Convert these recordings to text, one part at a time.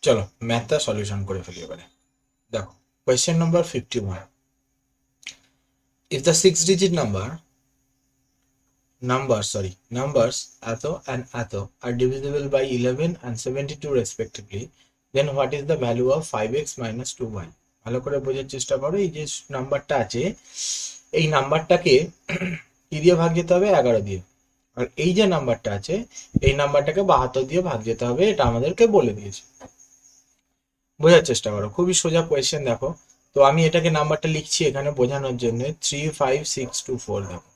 চলো ম্যাথটা সলিউশন করে ফেলি এবারে। দেখো question number 51, if the 6-digit numbers atho and atho are divisible by 11 and 72 respectively, then what is the value of 5x minus 2y? ভালো করে বোঝার চেষ্টা করো। এই যে নাম্বারটা আছে, এই নাম্বারটাকে কি দিয়ে ভাগ যেতে হবে? 11 দিয়ে। আর এই যে নাম্বারটা আছে, এই নাম্বারটাকে 72 দিয়ে ভাগ যেতে হবে, এটা আমাদেরকে বলে দিয়েছে। বোঝার চেষ্টা করো, খুবই সোজা কোয়েশ্চেন। দেখো তো আমি এটাকে নাম্বারটা লিখছি এখানে বোঝানোর জন্য, 35624। দেখো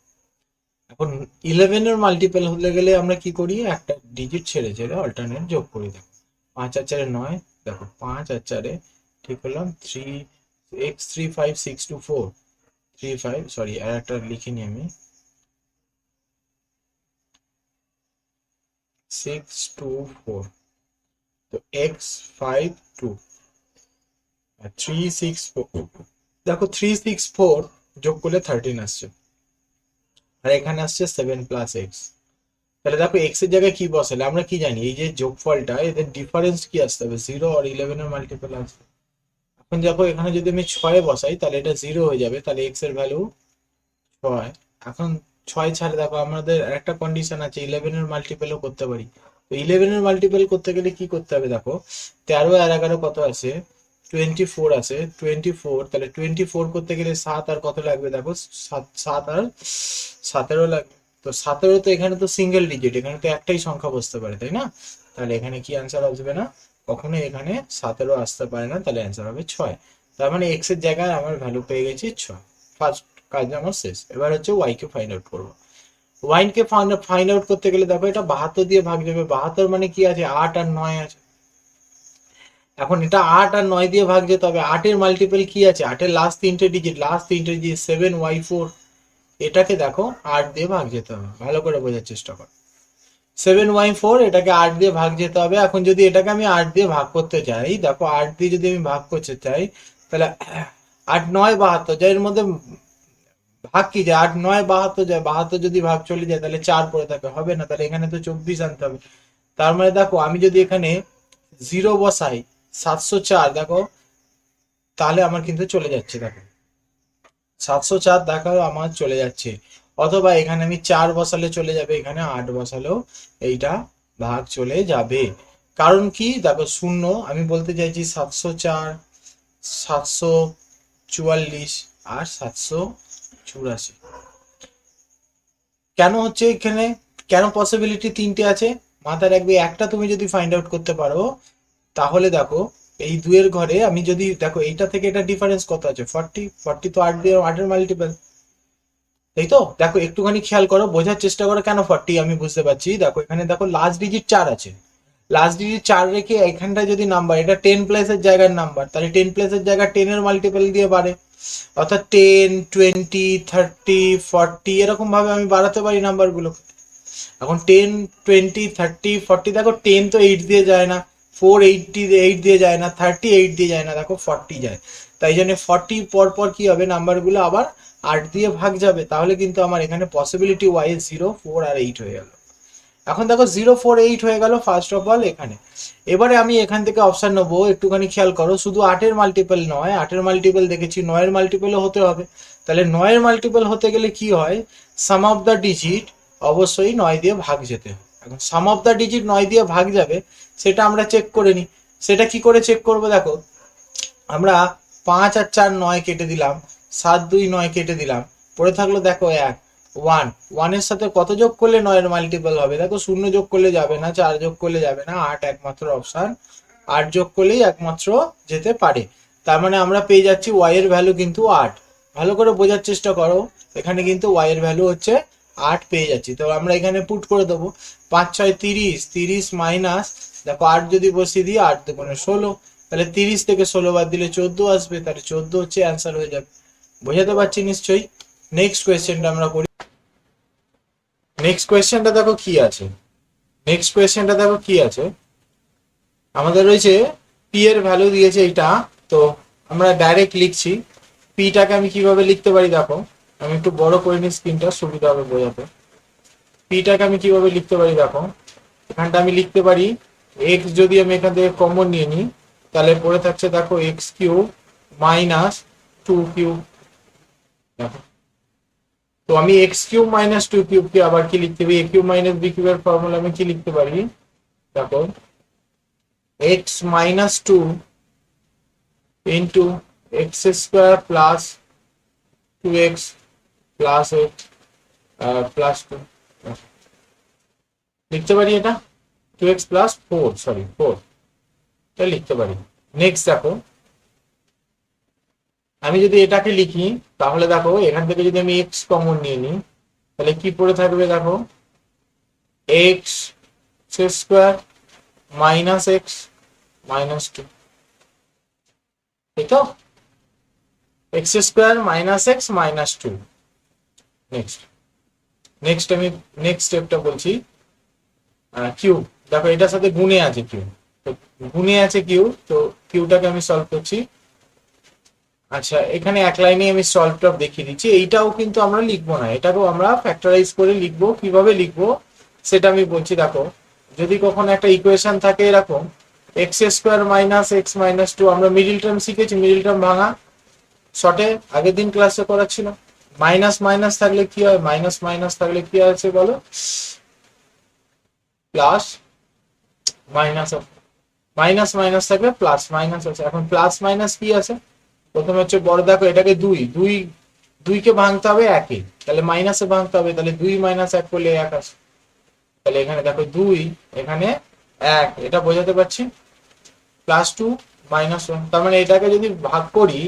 এখন 11 এর মাল্টিপল হতে গেলে আমরা কি করি? একটা ডিজিট ছেড়ে ছেড়ে অল্টারনেট যোগ করি। দেখো 5 আর 4 9, দেখো 5 আর 4 ঠিক হলাম 3x35624 35, সরি আর একটা লিখিনি আমি, 624, তো x52 আর 364। দেখো 364 যোগ করলে 13 আসছে, আর এখানে আসছে 7 প্লাস এক্স। তাহলে দেখো এক্স এর জায়গায় কি বসালে? আমরা কি জানি, এই যে যোগফলটা এদের ডিফারেন্স কি আসতে হবে? 0 আর 11 এর মাল্টিপল আসবে। এখন দেখো এখানে যদি আমি 6 বসাই তাহলে এটা 0 হয়ে যাবে, তাহলে এক্স এর ভ্যালু 6। এখন 6 ছাড়া দেখো আমাদের একটা কন্ডিশন আছে, 11 এর মাল্টিপলও করতে পারি। তো 11 এর মাল্টিপল করতে গেলে কি করতে হবে? দেখো 13 আর 11 কত আছে? 24 আছে, 24, তাহলে 24 করতে গেলে 7 আর কত লাগবে? দেখো 7 আর 17 লাগবে। তো 17 তো এখানে তো সিঙ্গেল ডিজিট, এখানে তো একটাই সংখ্যা বসতে পারে, তাই না? তাহলে এখানে কি অ্যান্সার আসবে না, কখনো এখানে 17 আসতে পারে না, তাহলে অ্যান্সার হবে 6। তার মানে এক্স এর জায়গায় আমার ভ্যালু পেয়ে গেছি 6। ফার্স্ট কাজ আমার শেষ। এবার হচ্ছে ওয়াই কে ফাইন্ড আউট করবো। ওয়াই কে ফাইন্ড আউট করতে গেলে দেখো এটা 72 দিয়ে ভাগ যাবে। 72 মানে কি আছে? 8 আর 9 আছে। এখন এটা 8 আর 9 দিয়ে ভাগ যেতে হবে। 8 এর মাল্টিপল কি আছে? 8 এর লাস্ট তিনটে ডিজিট 7y4। এটাকে দেখো 8 দিয়ে ভাগ যেতে হবে, ভালো করে বোঝার চেষ্টা করো। 7y4 এটাকে 8 দিয়ে ভাগ যেতে হবে। এখন যদি এটাকে আমি 8 দিয়ে ভাগ করতে চাই, দেখো 8 দিয়ে যদি আমি ভাগ করতে চাই, তাহলে 8 9 72 যায়, এর মধ্যে ভাগ কি যায়? 8 9 72 যায়, 72 যদি ভাগ চলে যায় তাহলে 4 পড়ে থাকে, হবে না। তাহলে এখানে তো 24 আনতে হবে। তার মানে দেখো আমি যদি এখানে 0 বসাই 704, দেখো তাহলে আমার কিন্তু চলে যাচ্ছে। দেখো 704 দেখাও আমার চলে যাচ্ছে। অথবা এখানে আমি 4 বসালে চলে যাবে, এখানে 8 বসালেও এইটা ভাগ চলে যাবে। কারণ কি? দেখো শূন্য, আমি বলতে চাইছি 704, 744 আর 784। কেন হচ্ছে এখানে? কেন পসিবিলিটি তিনটে আছে? মাথায় রাখবে, একটা তুমি যদি ফাইন্ড আউট করতে পারো তাহলে দেখো এই দুয়ের ঘরে আমি যদি দেখো এইটা থেকে এটা ডিফারেন্স কত আছে? 40। 40 তো 8 দিয়ে 8 এর মাল্টিপল, তাই তো? দেখো একটুখানি খেয়াল করো, বোঝার চেষ্টা করো কেন 40 আমি বুঝতে পারছি। দেখো এখানে দেখো লাস্ট ডিজিট 4 আছে, লাস্ট ডিজিট 4 রেখে এখানটা যদি নাম্বার, এটা 10 প্লেসের জায়গার নাম্বার, তাহলে 10 প্লেসের জায়গায় 10 এর মাল্টিপল দিয়ে বাড়ে, অর্থাৎ 10 20 30 40 এরকম ভাবে আমি বাড়াতে পারি নাম্বারগুলোকে। এখন 10 20 30 40, দেখো 10 তো 8 দিয়ে যায় না, 4 8 দিয়ে যায় না, 38 দিয়ে যায় না, দেখো 40 যায়। তাই জন্য 40 পর পর কি হবে? নাম্বারগুলো আবার 8 দিয়ে ভাগ যাবে। তাহলে কিন্তু আমার এখানে পসিবিলিটি ওয়াই 0 4 আর 8 হয়ে গেল। এখন দেখো 0 4 8 হয়ে গেল ফার্স্ট অফ অল এখানে। এবারে আমি এখান থেকে অপশন নেবো, একটুখানি খেয়াল করো, শুধু 8 এর মাল্টিপল নয়, 8 এর মাল্টিপল দেখেছি, 9 এর মাল্টিপলও হতে হবে। তাহলে 9 এর মাল্টিপল হতে গেলে কি হয়? সাম অফ দ্য ডিজিট অবশ্যই 9 দিয়ে ভাগ যেতে হবে। এখন সাম অফ দ্য ডিজিট 9 দিয়ে ভাগ যাবে, সেটা আমরা চেক করে নিই। সেটা কি করে চেক করবো? দেখো আমরা 5 আর 4 9 কেটে দিলাম, 7 2 9 কেটে দিলাম, পড়ে থাকলো দেখো 1 1। 1 এর সাথে কত যোগ করলে 9 এর মাল্টিপল হবে? দেখো 0 যোগ করলে যাবে না, 4 যোগ করলে যাবে না, 8 একমাত্র অপশন, 8 যোগ করলেই একমাত্র যেতে পারে। তার মানে আমরা পেয়ে যাচ্ছি ওয়াই এর ভ্যালু কিন্তু 8। ভালো করে বোঝার চেষ্টা করো, এখানে কিন্তু ওয়াই এর ভ্যালু হচ্ছে 8 পেয়ে যাচ্ছি। তো আমরা এখানে পুট করে দেবো 5 6 30, 30 মাইনাস, দেখো 8 যদি বসিয়ে দিই 8 দুগুণে 16, তাহলে 30 থেকে 16 বাদ দিলে 14 আসবে, তাহলে 14 হচ্ছে অ্যান্সার হয়ে যাবে। বোঝাতে পারছি নিশ্চয়ই? নেক্সট কোয়েশ্চেনটা আমরা করি। নেক্সট কোয়েশ্চেনটা দেখো কি আছে, নেক্সট কোয়েশ্চেনটা দেখো কি আছে, আমাদের রয়েছে পি এর ভ্যালু দিয়েছে এইটা। তো আমরা ডাইরেক্ট লিখছি, পিটাকে আমি কিভাবে লিখতে পারি? দেখো আমি একটু বড় করে নিই স্ক্রিনটা, সুবিধা হবে বোঝাতে। পিটাকে আমি কিভাবে লিখতে পারি? দেখো এখানটা আমি লিখতে পারি, এক্স যদি আমি এখান থেকে কমন নিয়ে নিই, তাহলে পড়ে থাকছে দেখো এক্স কিউব মাইনাস 2 কিউব। দেখো, তো আমি এক্স কিউব মাইনাস 2 কিউব কে আবার কি লিখতে পারি, এ কিউব মাইনাস বি কিউবের ফর্মুলা আমি কি লিখতে পারি, দেখো x minus 2 into x square plus 2x plus 8 plus 2 লিখতে পারি, এটা 2x প্লাস 4, সরি 4 এটা লিখতে পারি। নেক্সট দেখো, আমি যদি এটাকে লিখি তাহলে দেখো এখান থেকে যদি আমি x কমন নিয়ে নিই তাহলে কি পড়ে থাকবে, দেখো x square minus x minus 2, তাই তো, x square minus x minus 2। Next আমি নেক্সট স্টেপটা বলছি, কিউব। দেখো এটার সাথে গুণে আছে কিউ, তো গুণে আছে কিউ, তো কিউটাকে আমি সলভ করছি। আচ্ছা, এখানে এক লাইনে আমি সলভটা দেখিয়ে দিচ্ছি। এইটাও কিন্তু আমরা লিখবো না, এটাকেও আমরা ফ্যাক্টরাইজ করে লিখবো। কিভাবে লিখবো সেটা আমি বলছি। দেখো যদি কখনো একটা ইকুয়েশন থাকে এরকম x square minus x minus 2, আমরা মিডিল টার্ম শিখেছি, মিডিল টার্ম ভাঙা শর্টে আগের দিন ক্লাসে করাচ্ছিল। মাইনাস মাইনাস থাকলে কি হয়, মাইনাস মাইনাস থাকলে কি আছে বলো, প্লাস মাইনাস, মাইনাস মাইনাস থাকলে প্লাস মাইনাস আছে। এখন প্লাস মাইনাস কি আছে, প্রথমে হচ্ছে বড়, দেখো এটাকে দুই দুই দুইকে ভাঙতে হবে একে, তাহলে মাইনাসে ভাঙতে হবে, তাহলে 2 মাইনাস 1 করলে 1 আছে। তাহলে এখানে দেখো 2 এখানে 1, এটা বোঝাতে পারছি, প্লাস 2 মাইনাস 1। তার মানে এটাকে যদি ভাগ করি,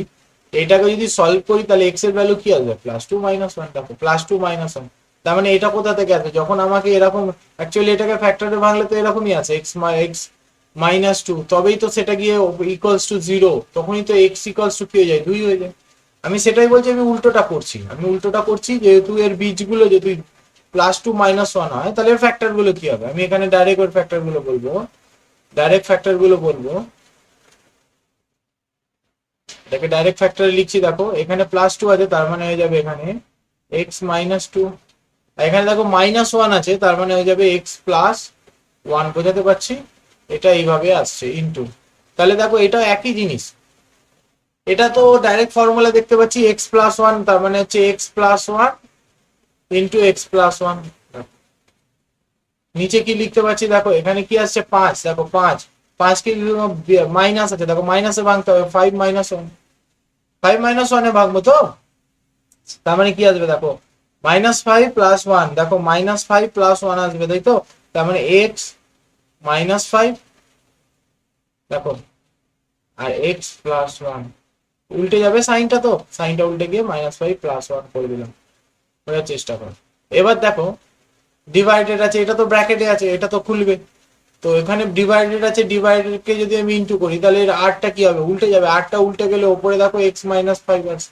এটাকে যদি সলভ করি তাহলে এক্স এর ভ্যালু কি আসবে, প্লাস 2 মাইনাস 1। দেখো প্লাস 2 মাইনাস 1, তার মানে এটা কোথা থেকে আসবে, যখন আমাকে এরকম, অ্যাকচুয়ালি এটাকে ফ্যাক্টরে ভাঙলে তো এরকমই আছে, এক্স মাইনাস 2, তবেই তো সেটা গিয়ে ইকুয়ালস টু 0, তখনই তো এক্স ইকুয়ালস টু কি হয়ে যায়, 2 হয়ে যায়। আমি সেটাই বলছি, আমি উল্টোটা করছি, যেহেতু এর বীজগুলো যদি প্লাস 2 মাইনাস 1 হয় তাহলে এর ফ্যাক্টর গুলো কি হবে, আমি এখানে ডাইরেক্ট ওর ফ্যাক্টর গুলো বলবো, এটাকে ডাইরেক্ট ফ্যাক্টরে লিখছি। দেখো এখানে প্লাস 2 আছে, তার মানে হয়ে যাবে এখানে এক্স মাইনাস 2, এখানে দেখো মাইনাস 1 আছে, তার মানে হয়ে যাবে এক্স প্লাস 1, বোঝাতে পারছি, এটা এইভাবে আসছে ইনটু। তাহলে দেখো এটা একই জিনিস, এটা তো ডাইরেক্ট ফর্মুলা দেখতে পাচ্ছি এক্স প্লাস 1, তার মানে হচ্ছে x plus 1 into x plus 1। নিচে কি লিখতে পাচ্ছি, দেখো এখানে কি আসছে 5, দেখো 5 কি মাইনাস আছে, দেখো মাইনাসে ভাঙতে হবে, 5 মাইনাস 1, 5 মাইনাস 1 এ ভাঙবো তো, তার মানে কি আসবে, দেখো -5 প্লাস 1, দেখো -5 প্লাস 1 আসবে, তাই তো, তার মানে এক্স -5, দেখো আর এক্স প্লাস 1 উল্টে যাবে সাইনটা, তো সাইনটা উল্টে গিয়ে -5 প্লাস 1 করে দিলাম, বোঝার চেষ্টা করো। এবার দেখো ডিভাইডেড আছে, এটা তো ব্র্যাকেটে আছে, এটা তো খুলবে, তো এখানে ডিভাইডেড আছে, ডিভাইডেড কে যদি আমি ইনটু করি তাহলে এর আরটা কি হবে, উল্টে যাবে, আরটা উল্টে গেলে উপরে দেখো x -5 আছে,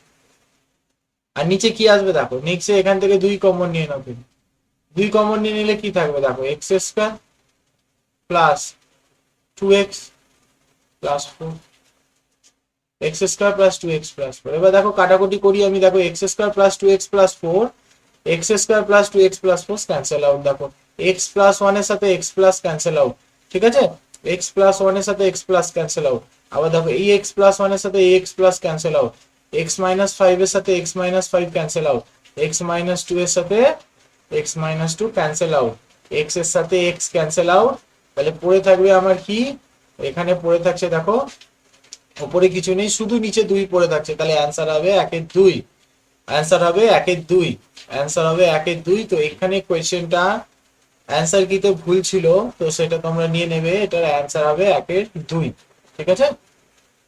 আর নিচে কি আসবে, দেখো নিচে এখান থেকে 2 কমন নিয়ে নাও, 2 কমন নিয়ে নিলে কি থাকবে, দেখো x square plus 2x plus 4, x square plus 2x plus 4। এবার দেখো কাটাকুটি করি আমি, দেখো x square plus 2x plus 4, x square plus 2x plus 4 cancel out, দেখো x প্লাস 1 এর সাথে x প্লাস ক্যান্সেল আউট, ঠিক আছে, x প্লাস 1 এর সাথে x প্লাস ক্যান্সেল আউট, আবার দেখো এই x প্লাস 1 এর সাথে x plus cancel out, x minus 5 এর সাথে x minus 5 cancel out, x minus 2 এর সাথে x minus 2 cancel out, x এর সাথে x ক্যান্সেল আউট, তাহলে পড়ে থাকবে আমার কি, এখানে পড়ে থাকছে দেখো উপরে কিছু নেই, শুধু নিচে 2 পড়ে থাকছে, তাহলে অ্যানসার হবে 1 এর 2, অ্যানসার হবে 1 এর 2, অ্যানসার হবে 1 এর 2। তো এখানে কোয়েশ্চেনটা অ্যানসার কি তো ভুল ছিল, তো সেটা তোমরা নিয়ে নেবে, এটার অ্যানসার হবে 1 এর 2, ঠিক আছে।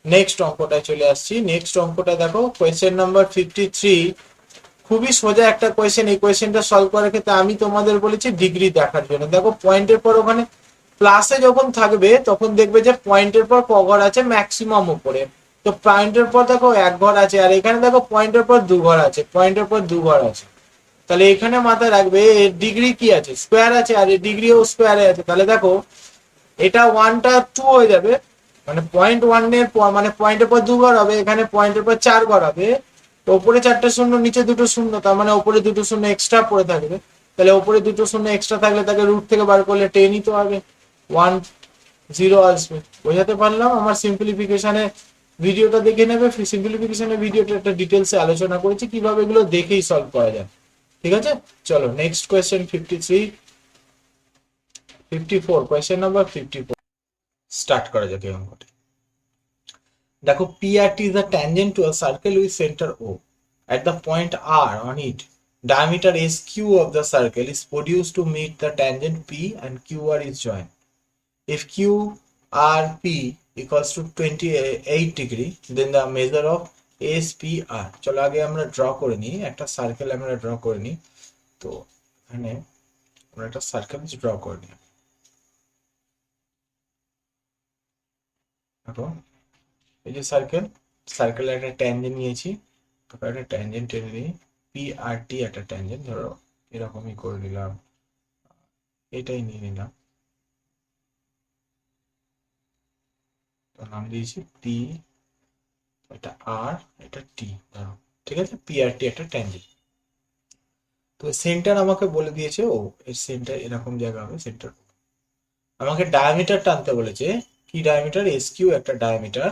নেক্সট অঙ্কটায় চলে আসছি। নেক্সট অঙ্কটা দেখো কোয়েশ্চেন নাম্বার 53, খুবই সোজা একটা কোয়েশ্চেন। এই কোয়েশ্চেনটা সলভ করার ক্ষেত্রে আমি তোমাদের বলেছি ডিগ্রি দেখার জন্য। দেখো পয়েন্টের পর ওখানে প্লাসে যখন থাকবে তখন দেখবে যে পয়েন্টের পর ক ঘর আছে, ম্যাক্সিমাম উপরে, তো পয়েন্টের পর দেখো 1 ঘর আছে, আর এখানে দেখো পয়েন্টের পর 2 ঘর আছে, পয়েন্টের পর 2 ঘর আছে, তাহলে এখানে মাথায় রাখবে এর ডিগ্রি কি আছে, স্কোয়ার আছে, আর এর ডিগ্রিও স্কোয়ারে আছে। তাহলে দেখো এটা 1টা 2 হয়ে যাবে, মানে পয়েন্ট 1 এর মানে পয়েন্টের পর 2 ঘর হবে, এখানে পয়েন্টের পর 4 ঘর হবে, তো উপরে 4টে শূন্য নিচে 2টো শূন্য, তার মানে উপরে 2টো শূন্য এক্সট্রা পড়ে থাকবে, তাহলে উপরে 2টো শূন্য এক্সট্রা থাকলে তাকে রুট থেকে বার করলে 10ই তো হবে, 1 জিরো আসবে। বোঝাতে পারলাম? আমার সিম্পলিফিকেশনে ভিডিওটা দেখে নেবে, সিম্পলিফিকেশনের ভিডিওটা একটা ডিটেলসে আলোচনা করেছি কিভাবে এগুলো দেখেই সলভ করা যায়। ঠিক আছে, চলো next question 53, 54, question number 54 start করা যাক এই অঙ্কটা। দেখো PRT is a tangent to a circle with center O. At the point R on it, diameter SQ of the circle is produced to meet the tangent P and QR is joined. If QRP equals to 28 degree, then the measure of SPR. চলো আগে আমরা draw করে নিই, একটা circle আমরা draw করে নিই। তো এখানে আমরা একটা সার্কেল ড্র করে নিই। দেখো এই যে সার্কেল, সার্কেলের একটা ট্যানজেন্ট নিয়েছি, তারপর একটা ট্যানজেন্ট টেনে নিই, PRT একটা ট্যানজেন্ট ধরো এরকমই করে নিলাম, এটাই নিয়ে নিলাম, নাম দিয়েছি পি, এটা আর, এটা টি ধরো। ঠিক আছে, PRT একটা ট্যানজেন্ট। তো সেন্টার আমাকে বলে দিয়েছে ও, এর সেন্টার এরকম জায়গা হবে সেন্টার। আমাকে ডায়ামিটার টানতে বলেছে, কি ডায়ামিটার? SQ একটা ডায়ামিটার,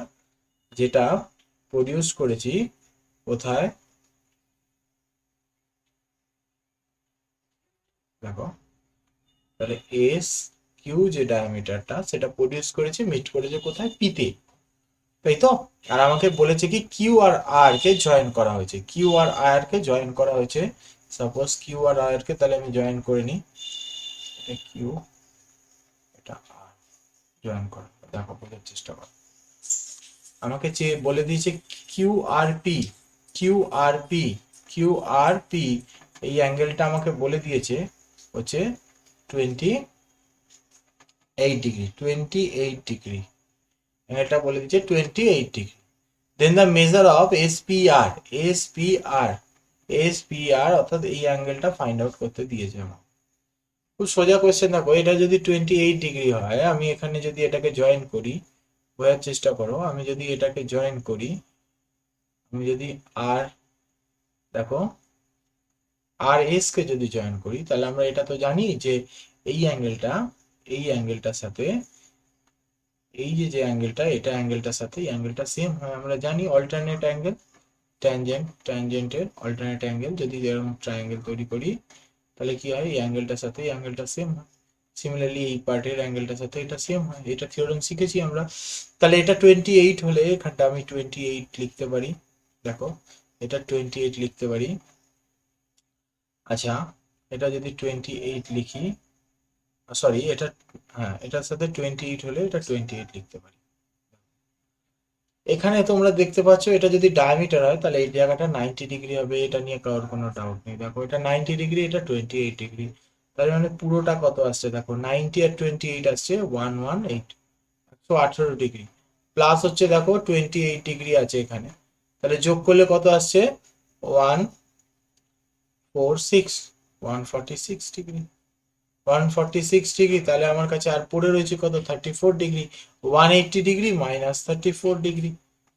যেটা প্রডিউস করেছি কোথায়? দেখো তাহলে এস কিউ যে ডায়ামিটারটা সেটা প্রডিউস করেছে, মিট করেছে কোথায়? পিতে, তাই তো? আর আমাকে বলেছে কি কিউ আর আর কে জয়েন করা হয়েছে, কিউ আর আর কে জয়েন করা হয়েছে। সাপোজ কিউ আর আর কে তাহলে আমি জয়েন করে নিই, এটা কিউ, এটা আর, জয়েন করো। দেখো বোঝার চেষ্টা করো, আমাকে বলে দিয়েছে Q R P, Q R P, Q R P, এই অ্যাঙ্গেলটা আমাকে বলে দিয়েছে হচ্ছে 28 ডিগ্রি, 28 ডিগ্রি, অ্যাঙ্গেলটা বলে দিয়েছে 28 degree. Then the measure of SPR, SPR, SPR অর্থাৎ এই অ্যাঙ্গেলটা ফাইন্ড আউট করতে দিয়েছে আমার। খুব সোজা কোয়েশ্চেন। দেখো এটা যদি 28 ডিগ্রি হয়, আমি এখানে যদি এটাকে জয়েন করি, বোঝার চেষ্টা করো, আমি যদি এটাকে জয়েন করি, আমি যদি আর, দেখো আর এস কে যদি জয়েন করি, তাহলে আমরা এটা তো জানি যে এই অ্যাঙ্গেলটা, এই অ্যাঙ্গেলটার সাথে এই যে যে অ্যাঙ্গেলটা, এটা অ্যাঙ্গেলটার সাথে এই অ্যাঙ্গেলটা সেম হয়, আমরা জানি অল্টারনেট অ্যাঙ্গেল, ট্যানজেন্ট, ট্যানজেন্টের অল্টারনেট অ্যাঙ্গেল যদি এরকম ট্রায়াঙ্গেল তৈরি করি, তাহলে কি হয়? এই অ্যাঙ্গেলটার সাথে এই অ্যাঙ্গেলটা সেম হয়। সিমিলারলি এই পার্টের অ্যাঙ্গেলটার সাথে এটা সেম হয়, এটা থিওরেম শিখেছি আমরা। তাহলে এটা 28 হলে এখানটা আমি 28 লিখতে পারি। দেখো এটা 28 লিখতে পারি। আচ্ছা, এটা যদি 28 লিখি, সরি এটা, হ্যাঁ এটার সাথে 28 হলে এটা 28 লিখতে পারি। এখানে তোমরা দেখতে পাচ্ছ এটা যদি ডায়ামিটার হয় তাহলে এই জায়গাটা 90 ডিগ্রি হবে, এটা নিয়ে কারোর কোনো ডাউট নেই। দেখো এটা 90 ডিগ্রি, এটা 28 ডিগ্রি, তার মানে পুরোটা কত আসছে? দেখো 90 আর 28 আসছে 118, 118 ডিগ্রি, প্লাস হচ্ছে দেখো 28 ডিগ্রি আছে এখানে, তাহলে যোগ করলে কত আসছে? 146, 146 ডিগ্রি, 146 ডিগ্রি। তাহলে আমার কাছে আর পড়ে রয়েছে কত? 34 ডিগ্রি। 180 ডিগ্রি মাইনাস 34 ডিগ্রি,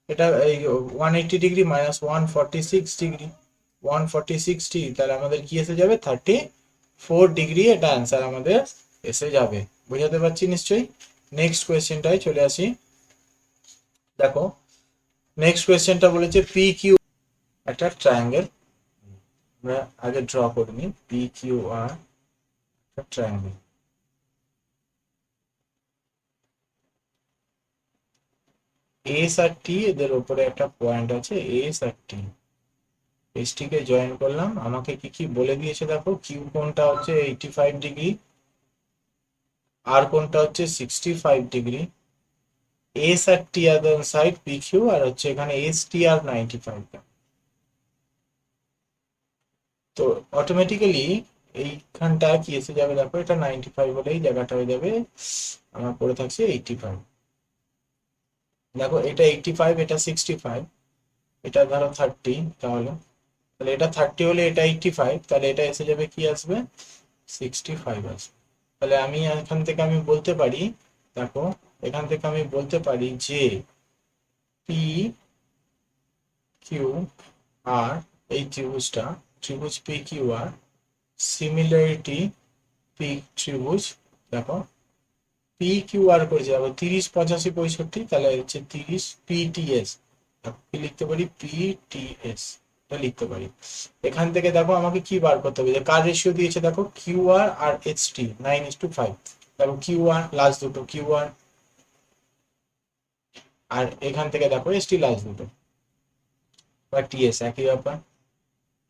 এটা এই 180 ডিগ্রি মাইনাস 146 ডিগ্রি, 146 ডিগ্রি, তাহলে আমাদের কি এসে যাবে? 34 ডিগ্রি, এটা অ্যান্সার আমাদের এসে যাবে। বোঝাতে পারছি নিশ্চয়ই? নেক্সট কোয়েশ্চেনটাই চলে আসি। দেখো নেক্সট কোয়েশ্চেনটা বলেছে পি কিউ একটা ট্রায়াঙ্গেল, আমরা আগে ড্র করে নিই, পি কিউ আর একটা ট্রায়াঙ্গেল। এস আর টি এদের উপরে একটা পয়েন্ট আছে, এস আর টি, এস টি কে জয়েন করলাম। আমাকে কি কি বলে দিয়েছে দেখো, কিউ কোণটা হচ্ছে 85 ডিগ্রি, আর কোণটা হচ্ছে 65 ডিগ্রি, এস আর টি আর সাইড পি কিউ, আর হচ্ছে এখানে এস টি আর 95। তো অটোমেটিক্যালি এইখানটা কি এসে যাবে? দেখো এটা 95 হলে এই জায়গাটা হয়ে যাবে, আমার পড়ে থাকছে 85। দেখো এটা 85, এটা 65, এটা ধরো 30, তাহলে তাহলে এটা 30 হলে এটা 85, তাহলে এটা এসে যাবে কি আসবে? 65 আসবে। তাহলে আমি এখান থেকে আমি বলতে পারি, দেখো এখান থেকে আমি বলতে পারি যে পি কিউ আর, এই ত্রিভুজটা, ত্রিভুজ P Q R, similarity P ত্রিভুজ, দেখো পি কিউ আর করেছি, আবার 30 85 65, তাহলে হচ্ছে 30 পিটিএস, কি লিখতে পারি, পিটিএস লিখতে পারি। এখান থেকে দেখো আমাকে কি বার করতে হবে, যে কার রেশিও দিয়েছে দেখো, কিউ আর এইচ টি 9:5। দেখো কিউ আর লাস্ট দুটো, কিউ আর এখান থেকে দেখো এস টি লাস্ট দুটো, বা টিএস একই ব্যাপার,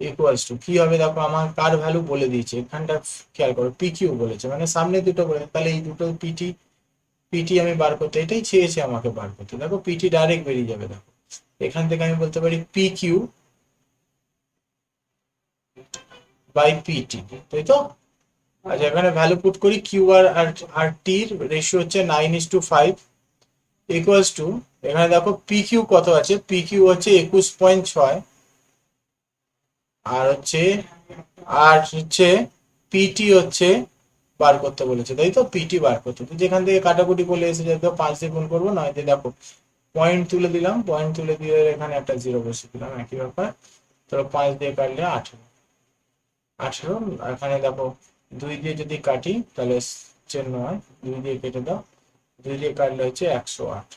ইকুয়ালস টু কি হবে দেখো, আমার কার ভ্যালু বলে দিয়েছে এখানটা, খেয়াল করো পি কিউ বলেছে, মানে সামনে দুটো বলে, তাহলে এই দুটো পিটি, পিটি আমি বার করতে, এটাই চেয়েছে আমাকে বার করতে, দেখো পিটি ডাইরেক্ট বেরিয়ে যাবে। দেখো এখান থেকে আমি বলতে পারি পি কিউ বাই পিটি, তাই তো। আচ্ছা এখানে ভ্যালু পুট করি, কিউ আর টির রেশিও হচ্ছে 9:5, ইকুয়ালস টু, এখানে দেখো পি কিউ কত আছে, পি কিউ হচ্ছে 21.6, আর হচ্ছে পিটি হচ্ছে বার করতে বলেছে, তাই তো, পিটি বার করতে, তো যেখান থেকে কাটাকুটি করলে এসে যেত 5 দিয়ে গুণ করবো, নয় দিয়ে দেখো পয়েন্ট তুলে দিলাম, পয়েন্ট তুলে দিয়ে এখানে একটা জিরো বসে দিলাম, একই ব্যাপার। তো 5 দিয়ে কাটলে 18, 18, এখানে দেখো 2 দিয়ে যদি কাটি তাহলে 9, 2 দিয়ে কেটে দাও, 2 দিয়ে কাটলে হচ্ছে 108,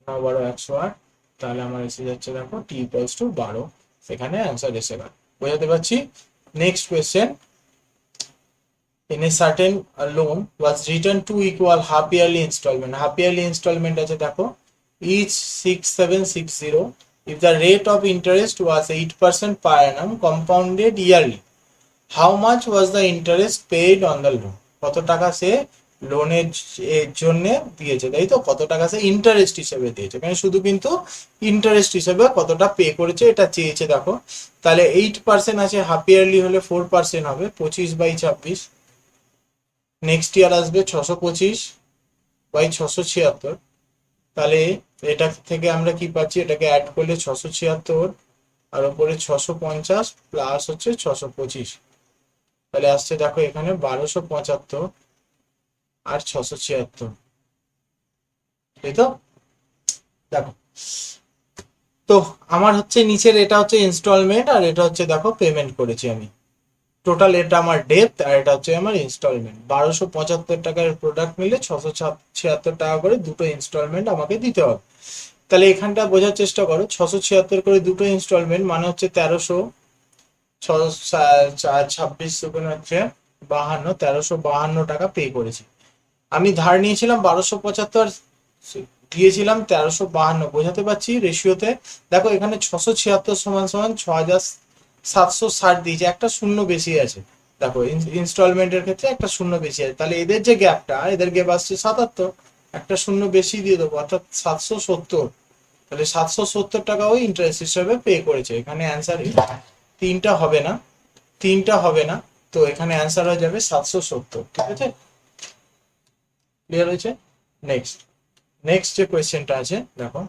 9 12 108, তাহলে আমার এসে যাচ্ছে দেখো টি ইকুয়ালস টু 12, সেখানে অ্যান্সার এসে গেল, বোঝাতে পারছি। Next question, in a certain loan was written to equal half yearly installment, half yearly installment আছে দেখো, each 6760, if the rate of interest was 8% per annum compounded yearly, how much was the interest paid on the loan, কত টাকা সে লোনের জন্য দিয়েছে, তাই তো, কত টাকা সে ইন্টারেস্ট হিসেবে দিয়েছে, মানে শুধু কিন্তু ইন্টারেস্ট হিসেবে কতটা পে করেছে এটা চেয়েছে। দেখো তাহলে 8% আছে, হাফ ইয়ারলি হলে 4% হবে, 25/26, নেক্সট ইয়ার আসবে 625/676, তাহলে এটা থেকে আমরা কি পাচ্ছি, এটাকে অ্যাড করলে 676, আর উপরে 650 প্লাস হচ্ছে 625, তাহলে আসছে দেখো এখানে 1275 আর 676, তাই তো। দেখো তো আমার হচ্ছে নিচের এটা হচ্ছে ইনস্টলমেন্ট, আর এটা হচ্ছে দেখো পেমেন্ট করেছি আমি, টোটাল এটা আমার ডেপ্ট, আর এটা হচ্ছে আমার ইনস্টলমেন্ট, 1275 টাকার প্রোডাক্ট মিলে 676 টাকা করে দুটো ইনস্টলমেন্ট আমাকে দিতে হবে। তাহলে এখানটা বোঝার চেষ্টা করো, 676 করে দুটো ইনস্টলমেন্ট মানে হচ্ছে 1300, 26 হচ্ছে 52, 1352 টাকা পে করেছি। আমি ধার নিয়েছিলাম 1275, দিয়েছিলাম 1352, বোঝাতে পারছি রেশিওতে। দেখো এখানে 676 সমান সমান 6760 দিয়েছে, একটা শূন্য বেশি আছে, দেখো ইনস্টলমেন্টের ক্ষেত্রে একটা শূন্য বেশি আছে, তাহলে এদের যে গ্যাপটা, এদের গ্যাপ আসছে 77, একটা শূন্য বেশি দিয়ে দেবো, অর্থাৎ 770, তাহলে 770 টাকা ওই ইন্টারেস্ট হিসেবে পে করেছে। এখানে অ্যান্সার তিনটা হবে না, তিনটা হবে না, তো এখানে অ্যান্সার হয়ে যাবে 770, ঠিক আছে, ক্লিয়ার হয়েছে। নেক্সট, নেক্সট যে কোয়েশ্চেনটা আছে দেখো,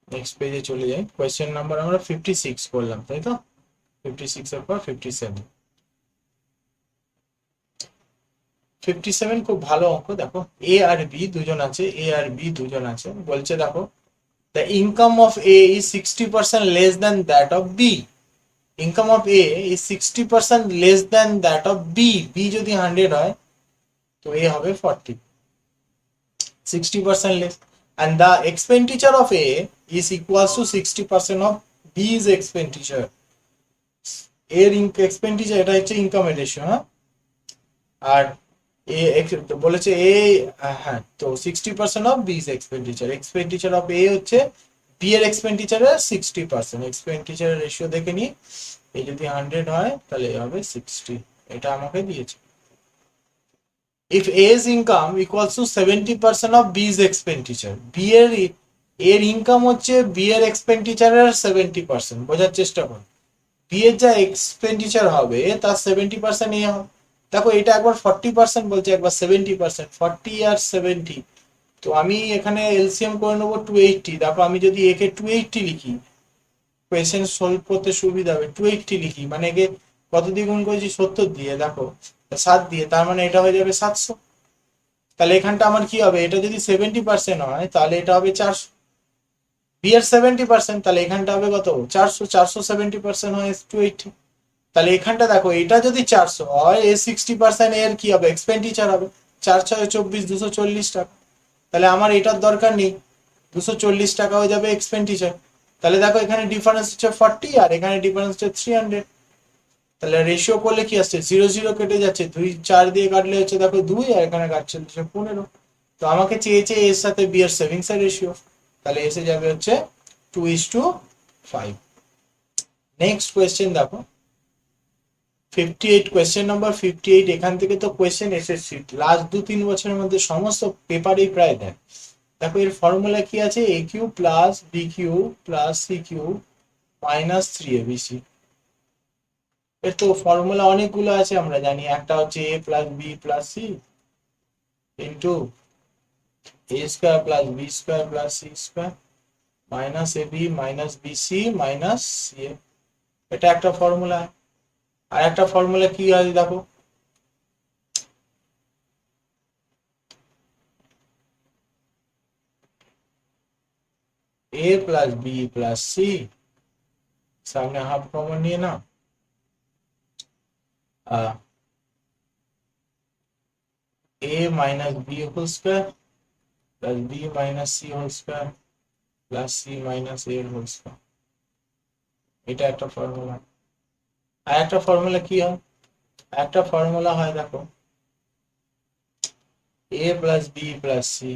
নেক্সট পেজে চলে যাই, কোয়েশ্চেন নাম্বার আমরা 56 করলাম, তাই তো, 56 এর পর 57, 57 খুব ভালো অঙ্ক। দেখো এ আর বি দুজন আছে, এ আর বি দুজন আছে, বলছে দেখো the income of A is 60% less than that of B, income of A is 60% less than that of B, B যদি 100 হয় তো A হবে 40, 60% less, and the expenditure of A is equals to 60% of B's expenditure, এর expenditure, এটা হচ্ছে ইনকামের ratio, হ্যাঁ, আর বলেছে এ, হ্যাঁ, তো 60% of B's expenditure, expenditure of এ হচ্ছে বি এর এক্সপেন্ডিচারের 60%, এক্সপেন্ডিচারের রেশিও দেখে নি, এই যদি 100 হয় তাহলে এ হবে 60, এটা আমাকে দিয়েছে। If A's income equals to 70% of B's expenditure, B এর ইনকাম হচ্ছে বি এর এক্সপেন্ডিচারের 70%, বোঝার চেষ্টা করো, বি এর যা এক্সপেন্ডিচার হবে তার 70% এ হবে। দেখো এটা একবার 40% বলছে, একবার 70%, 40 আর 70, তো আমি এখানে এলসিএম করে নেবো 280, দেখো আমি যদি একে 280 লিখি, কোয়েশ্চেন সলভ করতে সুবিধা হবে, 280 লিখি মানে একে কত দিয়ে গুণ করেছি, 70 দিয়ে, দেখো 7 দিয়ে, তার মানে এটা হয়ে যাবে 700, তাহলে এখানটা আমার কি হবে, এটা যদি 70% হয় তাহলে এটা হবে 400, বি এর 70%, তাহলে এখানটা হবে কত, 400, 470% হয় 280, তাহলে এখানটা দেখো এটা যদি 400 হয়, এর 60% এর কি হবে, এক্সপেন্ডিচার হবে। 4×6 = 24, 240 টাকা। তাহলে আমার এটার দরকার নেই, 240 টাকা হয়ে যাবে এক্সপেন্ডিচার। তাহলে দেখো এখানে ডিফারেন্স হচ্ছে 40 আর এখানে ডিফারেন্স হচ্ছে 300। তাহলে রেশিও করলে কি আসছে, 0 0 কেটে যাচ্ছে, 2 4 দিয়ে কাটলে হচ্ছে দেখো 2 আর এখানে কাটছে 15। তো আমাকে চেয়েছে এর সাথে বি এর সেভিংস এর রেশিও, তাহলে এসে যাবে হচ্ছে 2:5। নেক্সট কোয়েশ্চেন দেখো 58, কোয়েশ্চেন নাম্বার 58। এখান থেকে তো কোয়েশ্চেন এসেছে লাস্ট 2-3 বছরের মধ্যে সমস্ত পেপারেই প্রায় দেয়। দেখো এর ফর্মুলা কি আছে, a cube plus b cube plus c cube minus 3abc। এর তো ফর্মুলা অনেকগুলো আছে আমরা জানি, একটা হচ্ছে a plus b plus c into a square plus b square plus c square minus a b minus b c minus c a. এটা একটা ফর্মুলা। আর একটা ফর্মুলা কি আছে দেখো, a plus b plus c, সামনে হাফ কমন নিয়ে নাও, a minus b whole square plus b minus c whole square plus c minus a whole square. এটা একটা ফর্মুলা। আর একটা ফর্মুলা কি হয়, একটা ফর্মুলা হয় দেখো a plus b plus c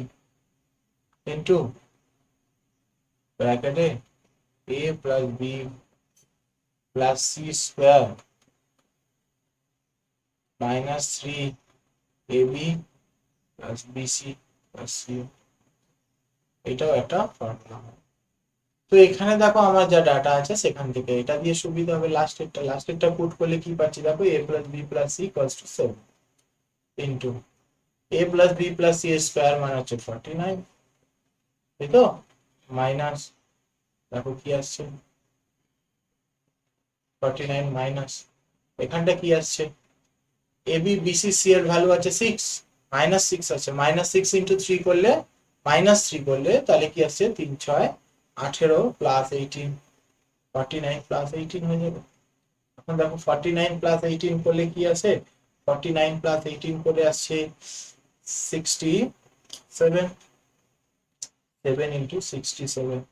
into ব্র্যাকেটে a plus b plus c square minus 3ab plus b c plus c. এটাও একটা ফর্মুলা। তো এখানে দেখো আমার যা ডাটা আছে সেখান থেকে এটা দিয়ে সুবিধা হবে। লাস্টেরটা পুট করলে কি পাচ্ছি দেখো, a plus b plus c equals to 7 into a plus b plus c square মানে হচ্ছে 49, তাই তো, মাইনাস দেখো কি আসছে 49 মাইনাস এখানটা কি আসছে, A B B C C এর ভ্যালু আছে 6, মাইনাস 6 আছে, মাইনাস 6 ইন্টু 3 করলে মাইনাস 3 করলে তাহলে কি আসছে 3 6 18 প্লাস 18, 49 প্লাস 18 হয়ে যাবে। এখন দেখো 49 প্লাস 18 করলে কি আছে, 49 প্লাস 18 করে আসছে 67, 7 ইন্টু 67।